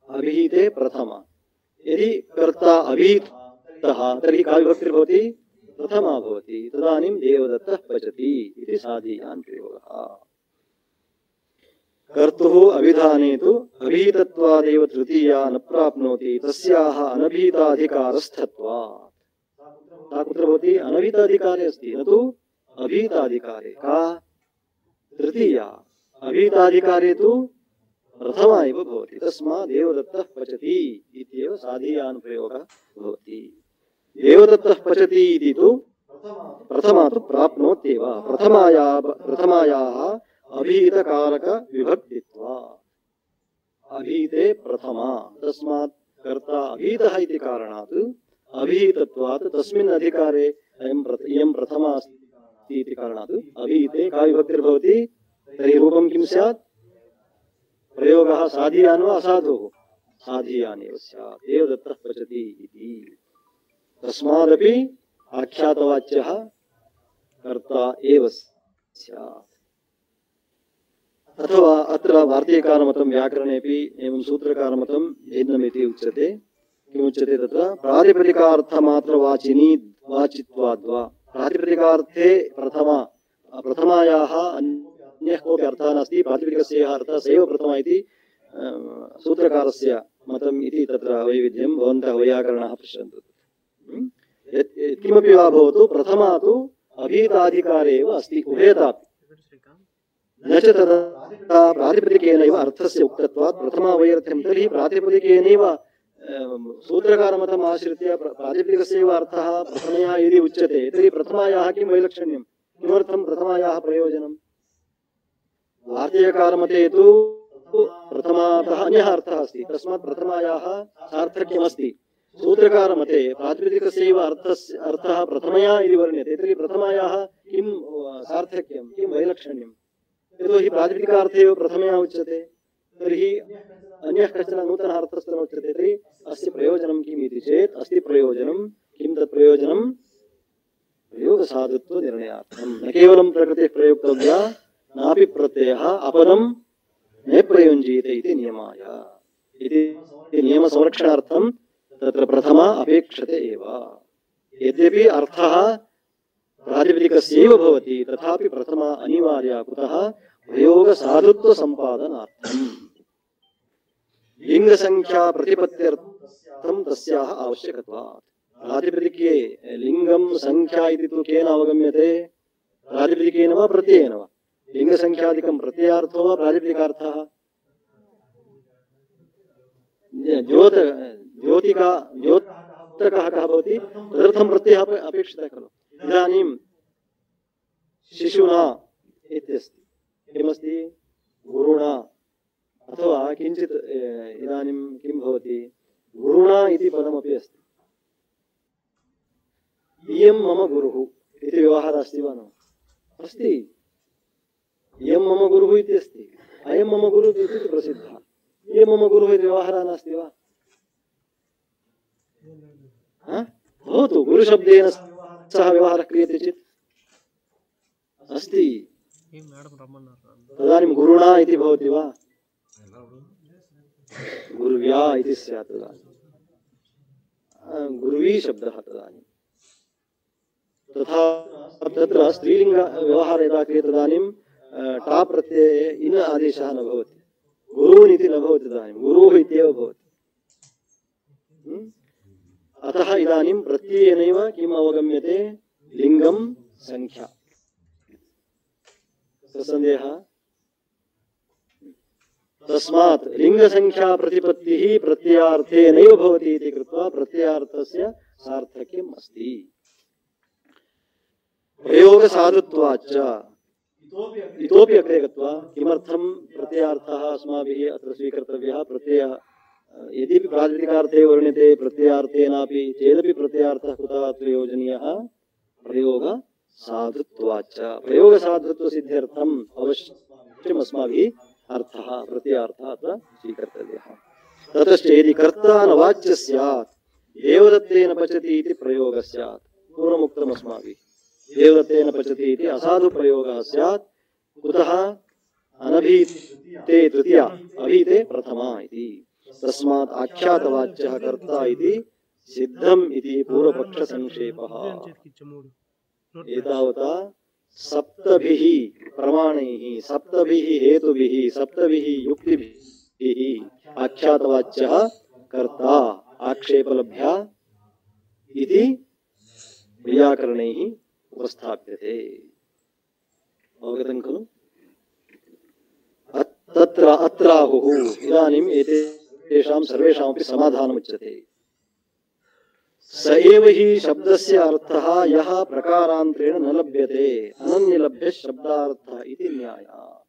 अभिहिते प्रथमा। यदि कर्ता अभिहितः तर्हि का विभक्तिर्भवति? प्रथमा भवति। तदानीं देवदत्तः पचति इति साधीयान् प्रयोगः। कर्तुः अभिधाने तु अभिहितत्वादेव तृतीया न प्राप्नोति तस्याः अनभिहिताधिकारस्थत्वात्। सा कुत्र भवति? अनभिहिताधिकारे अस्ति, न तु अभिहिताधिकारे। का? तृतीया। अभिहिताधिकारे तु प्रथमा एव भवति। तस्मात् देवदत्तः पचति इत्येव साधीयान् प्रयोगः भवति। देवदत्तः पचति इति तु प्रथमा तु प्राप्नोत्येव। प्रथमायाः अभिहितकारक विभक्तित्वा। अभिहिते प्रथमा, तस्मात् कर्ता अभिहितः इति कारणात् अभिहितत्वात् तस्मिन् अधिकारे इयं प्रथमा अस्ति इति कारणात् अभिहिते का विभक्तिर्भवति? तर्हि रूपं किं स्यात्? प्रयोगः साधीयान् वा असाधुः? साधीयान् एव स्यात्। देवदत्तः पचति इति। तस्मादपि आख्यातवाच्यः कर्ता एव स्यात्। अथवा अत्र वार्तिककारमतं व्याकरणेपि एवं सूत्रकारमतं भिन्नमिति उच्यते। किमुच्यते तत्र? प्रातिपदिकार्थमात्रवाचिनी वाचित्वाद्वा। प्रातिपदिकार्थे प्रथमायाः अन्यः कोऽपि अर्थः नास्ति। प्रातिपदिकस्य अर्थः स एव प्रथमा इति सूत्रकारस्य मतम् इति तत्र वैविध्यं भवन्तः वैयाकरणाः पश्यन्तु। किमपि वा भवतु, प्रथमा तु अभीताधिकारे एव अस्ति उभयतापि। न च तदा प्रातिपदिकेनैव अर्थस्य उक्तत्वात् प्रथमा वैर्थ्यं। तर्हि प्रातिपदिकेनैव सूत्रकारमतम् आश्रित्य प्रातिपदिकस्य एव अर्थः प्रथमया यदि उच्यते तर्हि प्रथमायाः किं वैलक्षण्यं? किमर्थं प्रथमायाः प्रयोजनं? वार्तिककारमते तु प्रथमातः अन्यः अर्थः अस्ति, तस्मात् प्रथमायाः सार्थक्यमस्ति। सूत्रकारमते प्रातिपदिकस्यैव अर्थः प्रथमया यदि वर्ण्यते तर्हि प्रथमायाः किं सार्थक्यं, किं वैलक्षण्यं? यतोहि प्रातिपदिकार्थे एव प्रथमया उच्यते, तर्हि अन्यः कश्चन नूतनः अर्थस्तु न उच्यते। तर्हि अस्य प्रयोजनं किम् इति चेत्, अस्ति प्रयोजनं किं? तत् प्रयोजनं प्रयोगसाधुत्वनिर्णयार्थं। न केवलं प्रकृतिः प्रयोक्तव्या, नापि प्रत्ययः अपदं न प्रयुञ्जीते इति नियमाय। इति नियमसंरक्षणार्थं तत्र प्रथमा अपेक्षते एव। यद्यपि अर्थः प्रातिपदिकस्यैव भवति तथापि प्रथमा अनिवार्या। कुतः? प्रयोगसाधुत्वसम्पादनार्थम्। लिङ्गसङ्ख्या प्रतिपत्त्यर्थं तस्याः आवश्यकत्वात्। प्रातिपदिके लिङ्गं संख्या इति तु केन अवगम्यते? प्रातिपदिकेन वा प्रत्ययेन वा? लिङ्गसङ्ख्यादिकं प्रत्ययार्थो वा प्रातिपदिकार्थः? द्योतकः कः भवति? तदर्थं प्रत्ययः अपेक्षितः खलु। इदानीं शिशुना इत्यस्ति, किमस्ति? गुरुणा। अथवा किञ्चित् इदानीं किं भवति? गुरुणा इति पदमपि अस्ति। इयं मम गुरुः इति व्यवहारः अस्ति वा न? अस्ति। इयं मम गुरुः इति अस्ति, अयं मम गुरुः इति प्रसिद्धः। इयं मम गुरुः इति व्यवहारः नास्ति वा? भवतु, गुरुशब्देन सह व्यवहारः क्रियते चेत् अस्ति। तदानीं गुरुणा इति भवति वा? गुरुव्या इति स्यात् तदानीं। गुरुवी शब्दः तदानीं। तथा तत्र स्त्रीलिङ्गव्यवहारः यदा क्रियते तदानीं टा प्रत्यये इन आदेशः न भवति, गुरून् इति न भवति, तदानीं गुरुः इत्येव भवति। अतः इदानीं प्रत्ययेनैव किम् अवगम्यते? लिङ्गं संख्या। सन्देहः? तस्मात् लिङ्गसंख्या प्रतिपत्तिः प्रत्ययार्थेनैव भवति इति कृत्वा प्रत्ययार्थस्य सार्थक्यम् अस्ति। प्रयोगसाधुत्वाच्च इतोपि अग्रे गत्वा किमर्थं प्रत्ययार्थः अस्माभिः अत्र स्वीकर्तव्यः? प्रत्ययः यद्यपि प्रातिपदिकार्थे वर्ण्यते प्रत्ययार्थेनापि चेदपि प्रत्ययार्थः कुतः अत्र योजनीयः? प्रयोगसाधुत्वाच्च। प्रयोगसाधुत्वसिद्ध्यर्थम् अवश्यम् अस्माभिः अर्थः प्रत्ययार्थः अत्र स्वीकर्तव्यः। ततश्च यदि कर्ता न वाच्य स्यात् देवदत्तेन पचति इति प्रयोगः स्यात्। पूर्वमुक्तम् अस्माभिः देवदत्तेन पचति इति असाधु प्रयोगः स्यात्। कुतः? अनभीते तृतीया, अभीते प्रथमा इति। तस्मात् आख्यातवाच्यः कर्ता इति सिद्धम् इति पूर्वपक्षसंक्षेपः। एतावता सप्तभिः प्रमाणैः, सप्तभिः हेतुभिः, सप्तभिः युक्तिभिः आख्यातवाच्यः कर्ता आक्षेपलभ्या इति वैयाकरणैः उपस्थाप्यते। अवगतं खलु? तत्र अत्राहुः। इदानीम् एतेषां सर्वेषामपि समाधानमुच्यते। स एव हि शब्दस्य अर्थः यः प्रकारान्तरेण न लभ्यते अनन्यलभ्यः शब्दार्थः इति न्यायात्।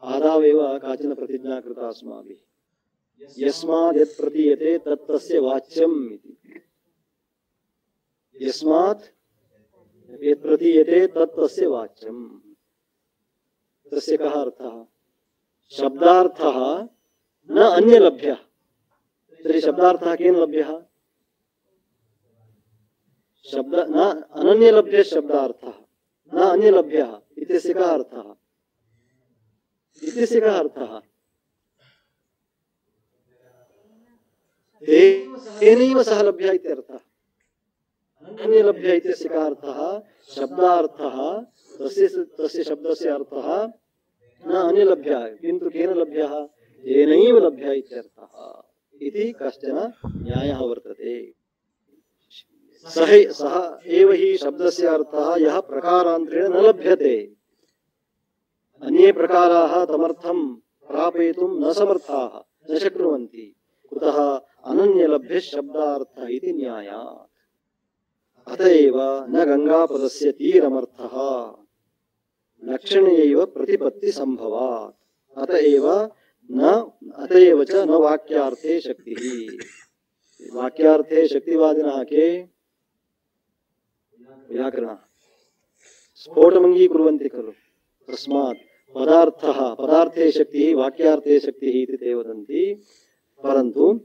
आदावेव काचन प्रतिज्ञा कृता अस्माभिः, यस्मात् यत् प्रतीयते तत् तस्य वाच्यम् इति। यस्मात् यत् प्रतीयते तत् तस्य वाच्यम्। तस्य कः अर्थः? शब्दार्थः न अन्यलभ्यः। तर्हि शब्दार्थः केन लभ्यः? शब्द न अनन्यलभ्यः शब्दार्थः न अन्यलभ्यः इत्यस्य कः अर्थः? इत्यस्य कः अर्थः? तेनैव सह लभ्यः इत्यर्थः। अन्यलभ्यः इत्यस्य कः अर्थः? शब्दार्थः तस्य शब्दस्य अर्थः न अन्यलभ्यः किन्तु केन लभ्यः? तेनैव लभ्यः इत्यर्थः इति कश्चन न्यायः वर्तते। सह एव हि शब्दस्य अर्थः यः प्रकारान्तरेण न लभ्यते। अन्ये प्रकाराः तमर्थं प्रापयितुं न समर्थाः न शक्नुवन्ति। कुतः? अनन्यलभ्यः शब्दार्थः इति न्यायात्। अतएव न गंगापदस्य तीरमर्थः लक्षणैव प्रतिपत्ति संभवात्। अतएव च न वाक्यार्थे शक्तिः। वाक्यार्थे शक्तिवादिनः के? व्याकरणः स्फोटमङ्गीकुर्वन्ति खलु। तस्मात् पदार्थः पदार्थे शक्तिः वाक्यार्थे शक्तिः इति ते वदन्ति। परन्तु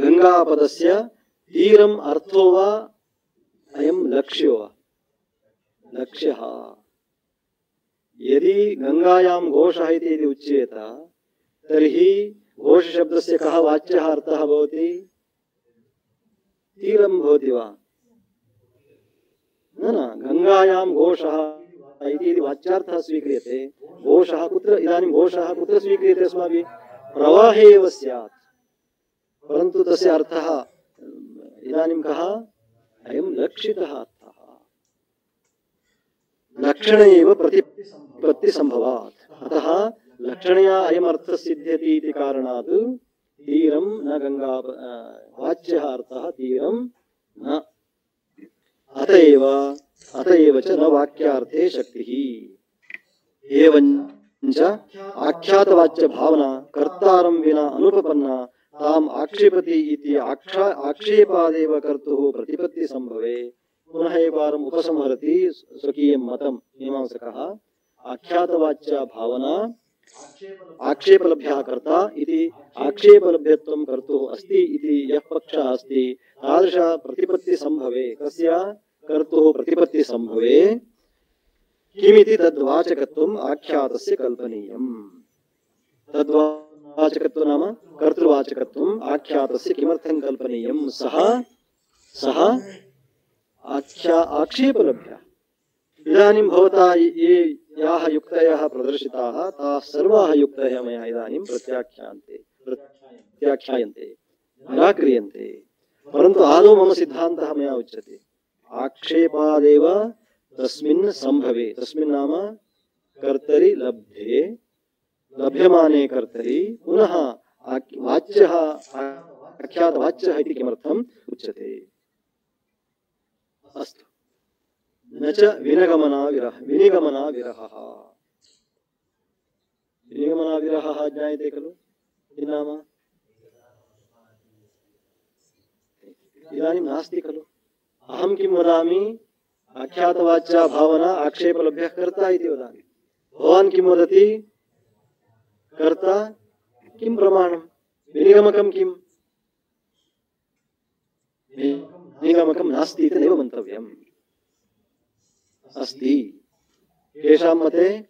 गंगापदस्य तीरम् अर्थो वा अयं लक्ष्यो वा? लक्ष्यः। यदि गंगायां घोषः इति उच्येत तर्हि घोषशब्दस्य कः वाच्यः अर्थः भवति? तीरं भवति वा? न गंगायां घोषः इति वाच्यार्थः स्वीक्रियते। घोषः कुत्र? इदानीं घोषः कुत्र स्वीक्रियते अस्माभिः? प्रवाहे एव स्यात्। परन्तु तस्य अर्थः इदानीं कः? अयं लक्षितः अर्थः। लक्षण एव प्रतिपत्ति संभवात्। अतः लक्षणया अयम् अर्थः सिद्ध्यति इति कारणात् तीरं न गंगा वाच्यः अर्थः तीरं न। अतएव च न वाक्यार्थे शक्तिः। एवञ्च आख्यातवाच्य भावना कर्तारं विना अनुपपन्ना ताम आक्षेपति इति आक्षेपादेव कर्तुः प्रतिपत्ति संभवे। पुनः एकवारम् उपसंहरति स्वकीयं मतं मीमांसकः। आख्यातवाच्या भावना आक्षेपलभ्यः कर्ता इति आक्षेपलभ्यत्वं कर्तुः अस्ति इति यः पक्षः अस्ति तादृश प्रतिपत्ति संभवे। कस्य? कर्तुः प्रतिपत्ति संभवे। किमिति तद्वाचकत्वम् आख्यातस्य कल्पनीयम्। तद्वाचकत्व नाम कर्तृवाचकत्वम् आख्यातस्य किमर्थं कल्पनीयम्? सः आक्षेपलभ्यः। इदानीं भवता ये याः युक्तयः प्रदर्शिताः ताः सर्वाः युक्तयः मया इदानीं प्रत्याख्यायन्ते निराक्रियन्ते। परन्तु आदौ मम सिद्धान्तः मया उच्यते आक्षेपादेव तस्मिन् संभवे। तस्मिन् नाम कर्तरि लब्धे लभ्यमाने कर्तरि पुनः वाच्यः आख्यातवाच्यः इति किमर्थम् उच्यते? अस्तु। न च विनिगमनाविरहः। विनिगमनाविरहः ज्ञायते खलु? किं नाम? इदानीं नास्ति खलु। अहं किं वदामि? आख्यातवाच्या भावना आक्षेपलभ्यः कर्ता इति वदामि। भवान् किं वदति? कर्ता। किं प्रमाणं? विनिगमकं किम्? विनिगमकं नास्ति इति नैव मन्तव्यम्। अस्ति। केषां मते?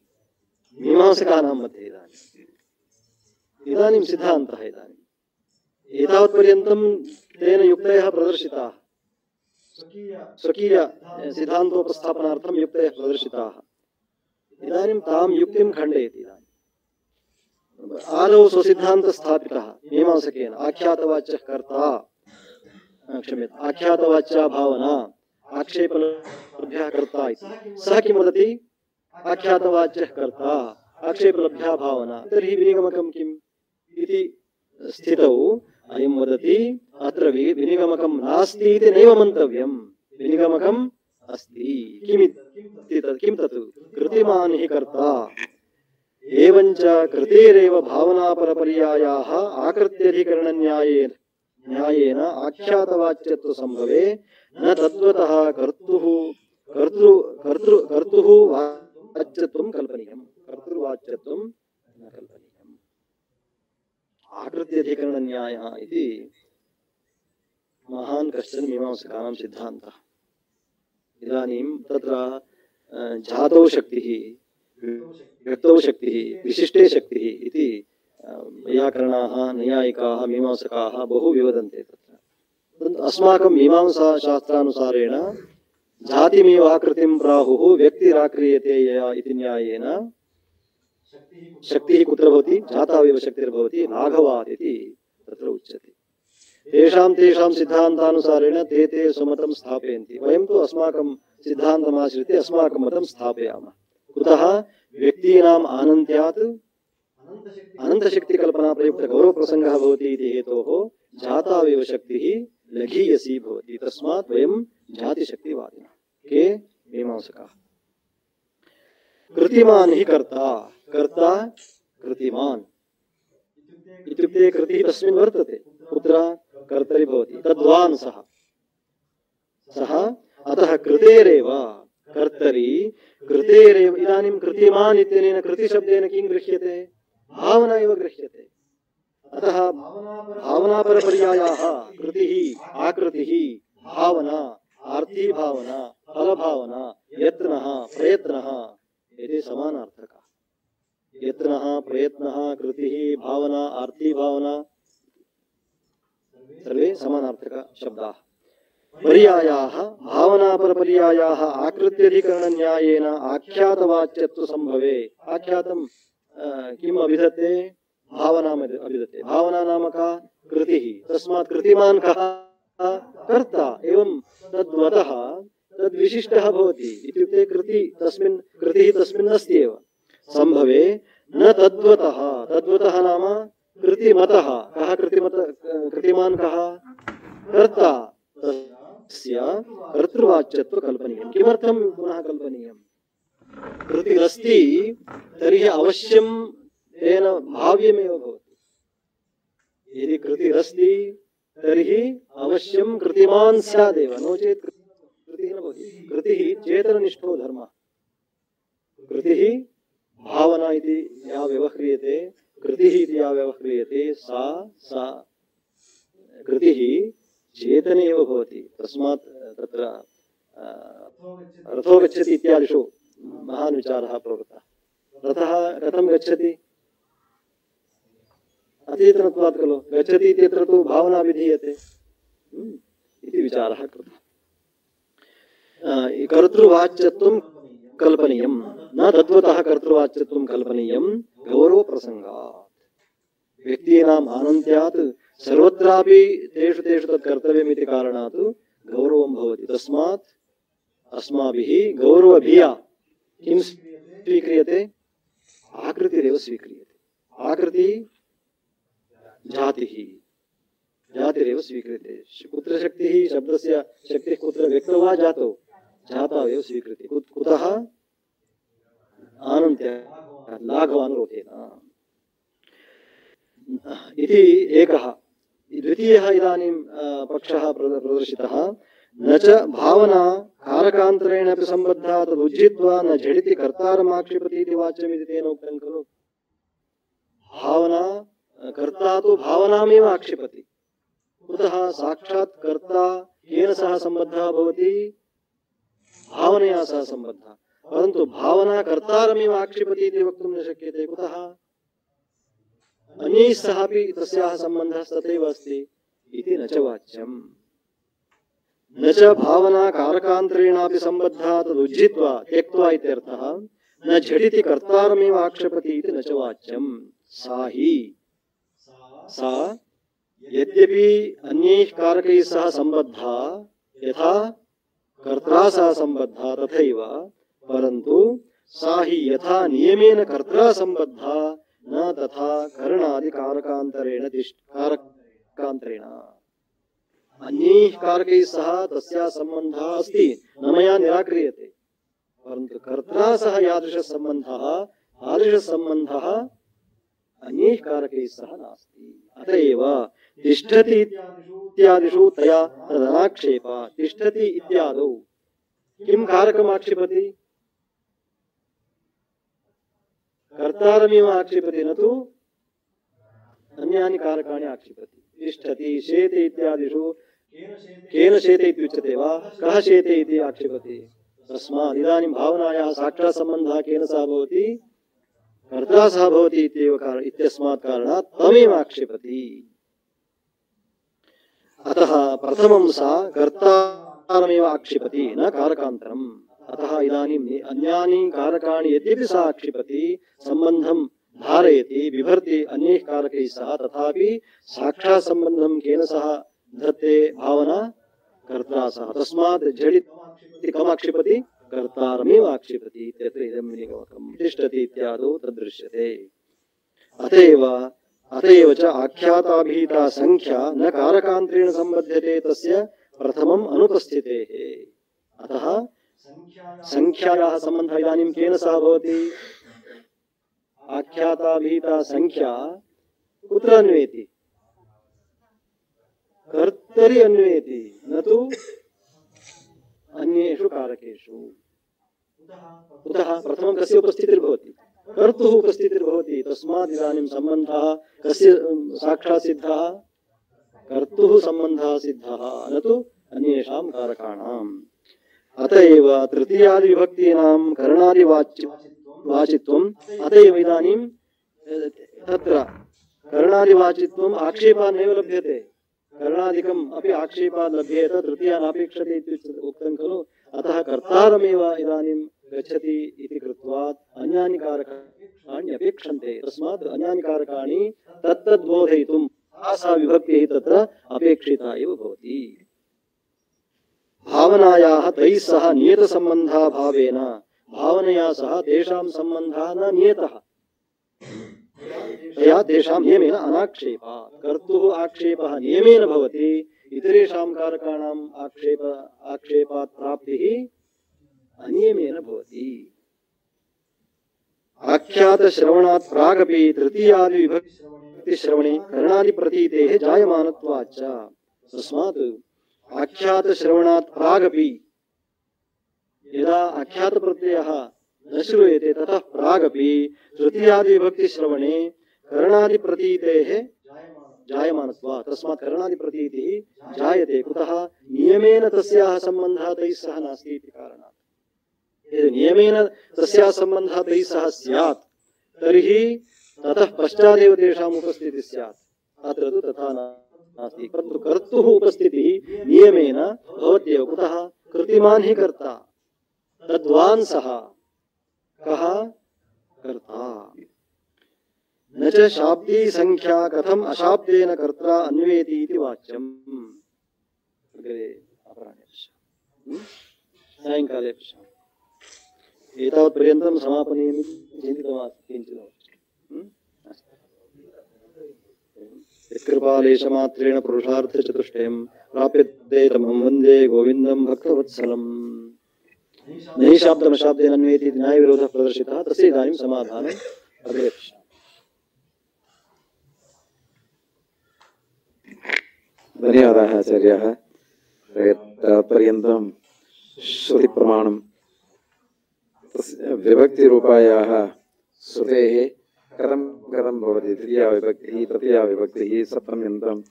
मीमांसकानां मते। इदानीं सिद्धान्तः एतावत्पर्यन्तं तेन युक्तयः प्रदर्शिताः। स्वकीय सिद्धान्तोपस्थापनार्थं युक्तयः प्रदर्शिताः। इदानीं तां युक्तिं खण्डयति। आदौ स्वसिद्धान्तः स्थापितः मीमांसकेन। आख्यातवाच्यः कर्ता क्षम्यताम् आख्यातवाच्या भावना आक्षेपलभ्यः कर्ता इति। सः किं वदति? आख्यातवाच्यः कर्ता आक्षेपलभ्यः भावना। तर्हि विनिगमकं किम् इति स्थितौ अयं वदति अत्र विनिगमकं नास्ति इति नैव मन्तव्यम्। विनिगमकम् अस्ति। किं तत्? कृतिमान् हि कर्ता। एवञ्च कृतेरेव भावनापरपर्यायाः आकृत्यधिकरणन्यायेन आख्यातवाच्यत्व संभवे न तद्वतः कर्तुः कर्तृवाच्यत्वं कल्पनीयं, कर्तृवाच्यत्वं न कल्पनीयम्। आकृत्यधिकरणन्यायः इति महान् कश्चन मीमांसकानां सिद्धान्तः। इदानीं तत्र जातौ शक्तिः, व्यक्तौ शक्तिः, विशिष्टे शक्तिः इति वैयाकरणाः, नैयायिकाः, मीमांसकाः बहु विवदन्ते तत्र। अस्माकं मीमांसाशास्त्रानुसारेण जातिमेव आकृतिं प्राहुः व्यक्तिराक्रियते यया इति न्यायेन शक्तिः कुत्र भवति? जातावेव शक्तिर्भवति, लाघवात् इति तत्र उच्यते। तेषां सिद्धान्तानुसारेण ते स्वमतं स्थापयन्ति। वयं तु अस्माकं सिद्धान्तमाश्रित्य अस्माकं मतं स्थापयामः। कुतः? व्यक्तीनाम् आनन्द्यात् अनन्तशक्तिकल्पना प्रयुक्त गौरवप्रसङ्गः भवति इति हेतोः जातावेव शक्तिः लघीयसी भवति। तस्मात् वयं जातिशक्तिवादिनः। के? मीमांसकाः। कृतिमान् हि कर्ता, कर्ता कृतिमान् इत्युक्ते कृतिः तस्मिन् वर्तते। कुत्र? कर्तरि भवति, तद्वान् सः, अतः कृतेरेव कर्तरि कृतेरेव। इदानीं कृतिमान् इत्यनेन कृतिशब्देन किं गृह्यते? भावना एव गृह्यते। अतः भावनापरपर्यायाः कृतिः, आकृतिः, भावना, आर्थी भावना, फलभावना, यत्नः, प्रयत्नः एते समानार्थकाः। यत्नः, प्रयत्नः, कृतिः, भावना, आर्थी भावना सर्वे समानार्थक शब्दाः। पर्यायाः भावनापरपर्यायाः आकृत्यधिकरणन्यायेन आख्यातवाच्यत्व संभवे। आख्यातं किम् अभिधत्ते? भावनाम् अभिधत्ते। भावना नाम का? कृतिः। तस्मात् कृतिमान् कः? कर्ता। एवं तद्वतः तद्विशिष्टः भवति इत्युक्ते कृतिः तस्मिन् अस्ति एव। संभवे न तद्वतः। तद्वतः नाम कृतिमतः। कः कृतिमान् कः? कर्ता। तस्य कर्तृवाच्यत्व कल्पनीयं। किमर्थं पुनः कल्पनीयं? कृतिरस्ति तर्हि अवश्यं तेन भाव्यमेव भवति। यदि कृतिरस्ति तर्हि अवश्यं कृतिमान् स्यादेव, नो चेत् कृतिः न भवति। कृतिः चेतननिष्ठो धर्मः। कृतिः भावना इति या व्यवह्रियते, कृतिः इति या व्यवह्रियते, सा कृतिः चेतने एव भवति। तस्मात् तत्र रथो गच्छति इत्यादिषु महान् विचारः प्रवृत्तः। रथः कथं गच्छति? अचेतनत्वात् खलु। गच्छति इत्यत्र तु भावना विधीयते इति विचारः कृतः। कर्तृवाच्यत्वं कल्पनीयं, न तद्वतः कर्तृवाच्यत्वं कल्पनीयं गौरवप्रसङ्गात्। व्यक्तीनाम् आनन्द्यात् सर्वत्रापि तेषु तत् कर्तव्यमिति कारणात् गौरवं भवति। तस्मात् अस्माभिः गौरवभिया किं स्वीक्रियते? आकृतिरेव स्वीक्रियते। आकृति जातिरेव स्वीक्रियते। कुत्र शक्तिः? शब्दस्य शक्तिः कुत्र? व्यक्तौ वा जातौ? जातावेव स्वीक्रियते। कुतः? आनन्द्यात्, लाघवानुरोधेन इति एकः। द्वितीयः इदानीं पक्षः प्रदर्शितः। न च भावना कारकान्तरेण अपि सम्बद्धा तदुज्झित्वा न झटिति कर्तारम् आक्षिपति इति वाच्यमिति तेन उक्तं खलु। भावना, कर्ता तु भावनामेव आक्षिपति। कुतः? साक्षात् कर्ता केन सह सम्बद्धः भवति? भावनया सह सम्बद्धः। परन्तु भावना कर्तारमेव आक्षिपति इति वक्तुं न शक्यते। कुतः? अन्यैः सह अपि तस्याः सम्बन्धः तथैव अस्ति इति न च वाच्यम्। न च भावना कारकान्तरेणापि सम्बद्धा तदुज्झित्वा त्यक्त्वा इत्यर्थः। न झटिति कर्तारमेव आक्षेपति इति न च वाच्यम्। सा यद्यपि अन्यैः कारकैः सह सम्बद्धा, यथा कर्त्रा सह सम्बद्धा तथैव, परन्तु सा हि यथा नियमेन कर्त्रा सम्बद्धा न तथा करणादि कारकान्तरेण कारकान्तरेण। अन्यैः कारकैः सह तस्याः सम्बन्धः अस्ति, न मया निराक्रियते, परन्तु कर्त्रा सह यादृशसम्बन्धः अन्यैः कारकैः सह नास्ति। अत एव तिष्ठति इत्यादिषु तया तदनाक्षेप। तिष्ठति इत्यादौ किं कारकम् आक्षिपति? कर्तारमेव आक्षेपते न तु अन्यानि कारकाणि आक्षेपति तिष्ठति शेते इत्यादिषु केन शेते इत्युच्यते वा कः शेते इति आक्षेपति तस्मात् इदानीं भावनायाः साक्षात् सम्बन्धः केन सह भवति कर्ता सह भवति इत्यस्मात् कारणात् तमेव आक्षेपति अतः प्रथमं सा कर्तारमेव आक्षेपति न कारकान्तरम् अतः इदानीम् अन्यानि कारकाणि यद्यपि सा आक्षेपति सम्बन्धं धारयति बिभर्ति अन्यैः कारकैः सह तथापि साक्षात् सम्बन्धं केन सह धत्ते भावना कर्ता सह तस्मात् झटिति कम् आक्षेपति कर्तारमेव आक्षेपति इत्यत्र इदं निगमकम् तिष्ठति इत्यादौ तद्दृश्यते अतएव च आख्याताभीता संख्या न कारकान्तरेण सम्बध्यते तस्य प्रथमम् अनुपस्थितेः अतः संख्यायाः सम्बन्धः इदानीं केन सह भवति आख्याताभीता संख्या कुत्र अन्वेति कर्तरि अन्वेति न तु अन्येषु कारकेषु कुतः प्रथमं कस्य उपस्थितिर्भवति कर्तुः उपस्थितिर्भवति तस्मात् इदानीं सम्बन्धः कस्य साक्षात् सिद्धः कर्तुः सम्बन्धः सिद्धः न तु अन्येषां कारकाणाम् अतएव तृतीयादिविभक्तीनां करणादिवाचित्वम् अतएव इदानीं तत्र करणादिवाचित्वम् आक्षेपान्नेव लभ्यते करणादिकम् अपि आक्षेपात् लभ्येत तृतीयानापेक्षते इति उक्तं खलु अतः कर्तारमेव इदानीं गच्छति इति कृत्वा अन्यानि कारकाणि अपेक्षन्ते तस्मात् अन्यानि कारकाणि तत्तद्बोधयितुं सा विभक्तिः तत्र अपेक्षिता एव भवति भावनायाः तैः सह नियतसम्बन्धाभावेन भावनया सह तेषां सम्बन्धः न नियतः तया तेषां नियमेन अनाक्षेपात् कर्तुः आक्षेपः नियमेन भवति इतरेषां कारकाणाम् आक्षेपात् प्राप्तिः अनियमेन भवति आख्यातश्रवणात् प्रागपि तृतीयादिविभक्तिश्रवणे करणादिप्रतीतेः जायमानत्वाच्च तस्मात् आख्यातश्रवणात् प्रागपि यदा आख्यातप्रत्ययः न श्रूयते ततः प्रागपि तृतीयादिविभक्तिश्रवणे करणादिप्रतीतेः जायमानत्वात् तस्मात् करणादिप्रतीतिः जायते कुतः नियमेन तस्याः सम्बन्धः तैः सह नास्ति इति कारणात् यदि नियमेन तस्याः सम्बन्धः तैः सह स्यात् तर्हि ततः पश्चादेव तेषाम् उपस्थितिः स्यात् अत्र तु तथा नास्ति परन्तु कर्तुः उपस्थितिः नियमेन भवत्येव कुतः कृतिमान् हि कर्ता तद्वान् सः कः कर्ता न च शाब्दी संख्या कथम अशाब्देन कर्ता अन्वेति इति वाच्यम् अग्रे अपराह्णे सायंकाले एतावत्पर्यन्तं समापनीयमिति चिन्तितमासीत् किञ्चित् कृपालेशमात्रेण पुरुषार्थचतुष्टयं प्राप्यते तमहं वन्दे गोविन्दं भक्तवत्सलम् नहि शाब्दमशाब्देन अन्वेति इति न्यायविरोधः प्रदर्शितः तस्य इदानीं समाधानम् अग्रे धन्यवादाः आचार्याः पर्यन्तं श्रुतिप्रमाणं विभक्तिरूपायाः श्रुतेः कथं कथं भवति तृतीया विभक्तिः तृतीया विभक्तिः सप्तम्यन्तम्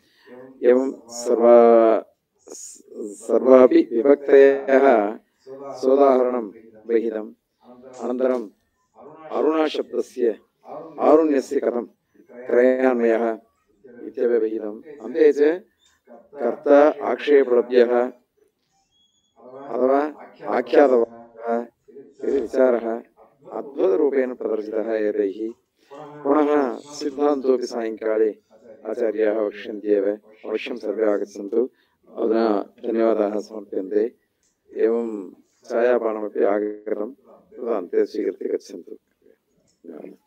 एवं सर्वापि विभक्तयः सोदाहरणं विहितम् अनन्तरम् अरुणाशब्दस्य आरुण्यस्य कथं क्रयान्वयः इत्यपि विहितम् अन्ते च कर्ता आक्षेपलभ्यः अथवा आख्यातवादः इति विचारः अद्भुतरूपेण प्रदर्शितः एतैः पुनः सिद्धान्तोऽपि सायङ्काले आचार्याः वक्ष्यन्त्येव अवश्यं सर्वे आगच्छन्तु अधुना धन्यवादाः समर्प्यन्ते एवं छायापानमपि आगतं तदा अन्ते स्वीकृत्य गच्छन्तु धन्यवादाः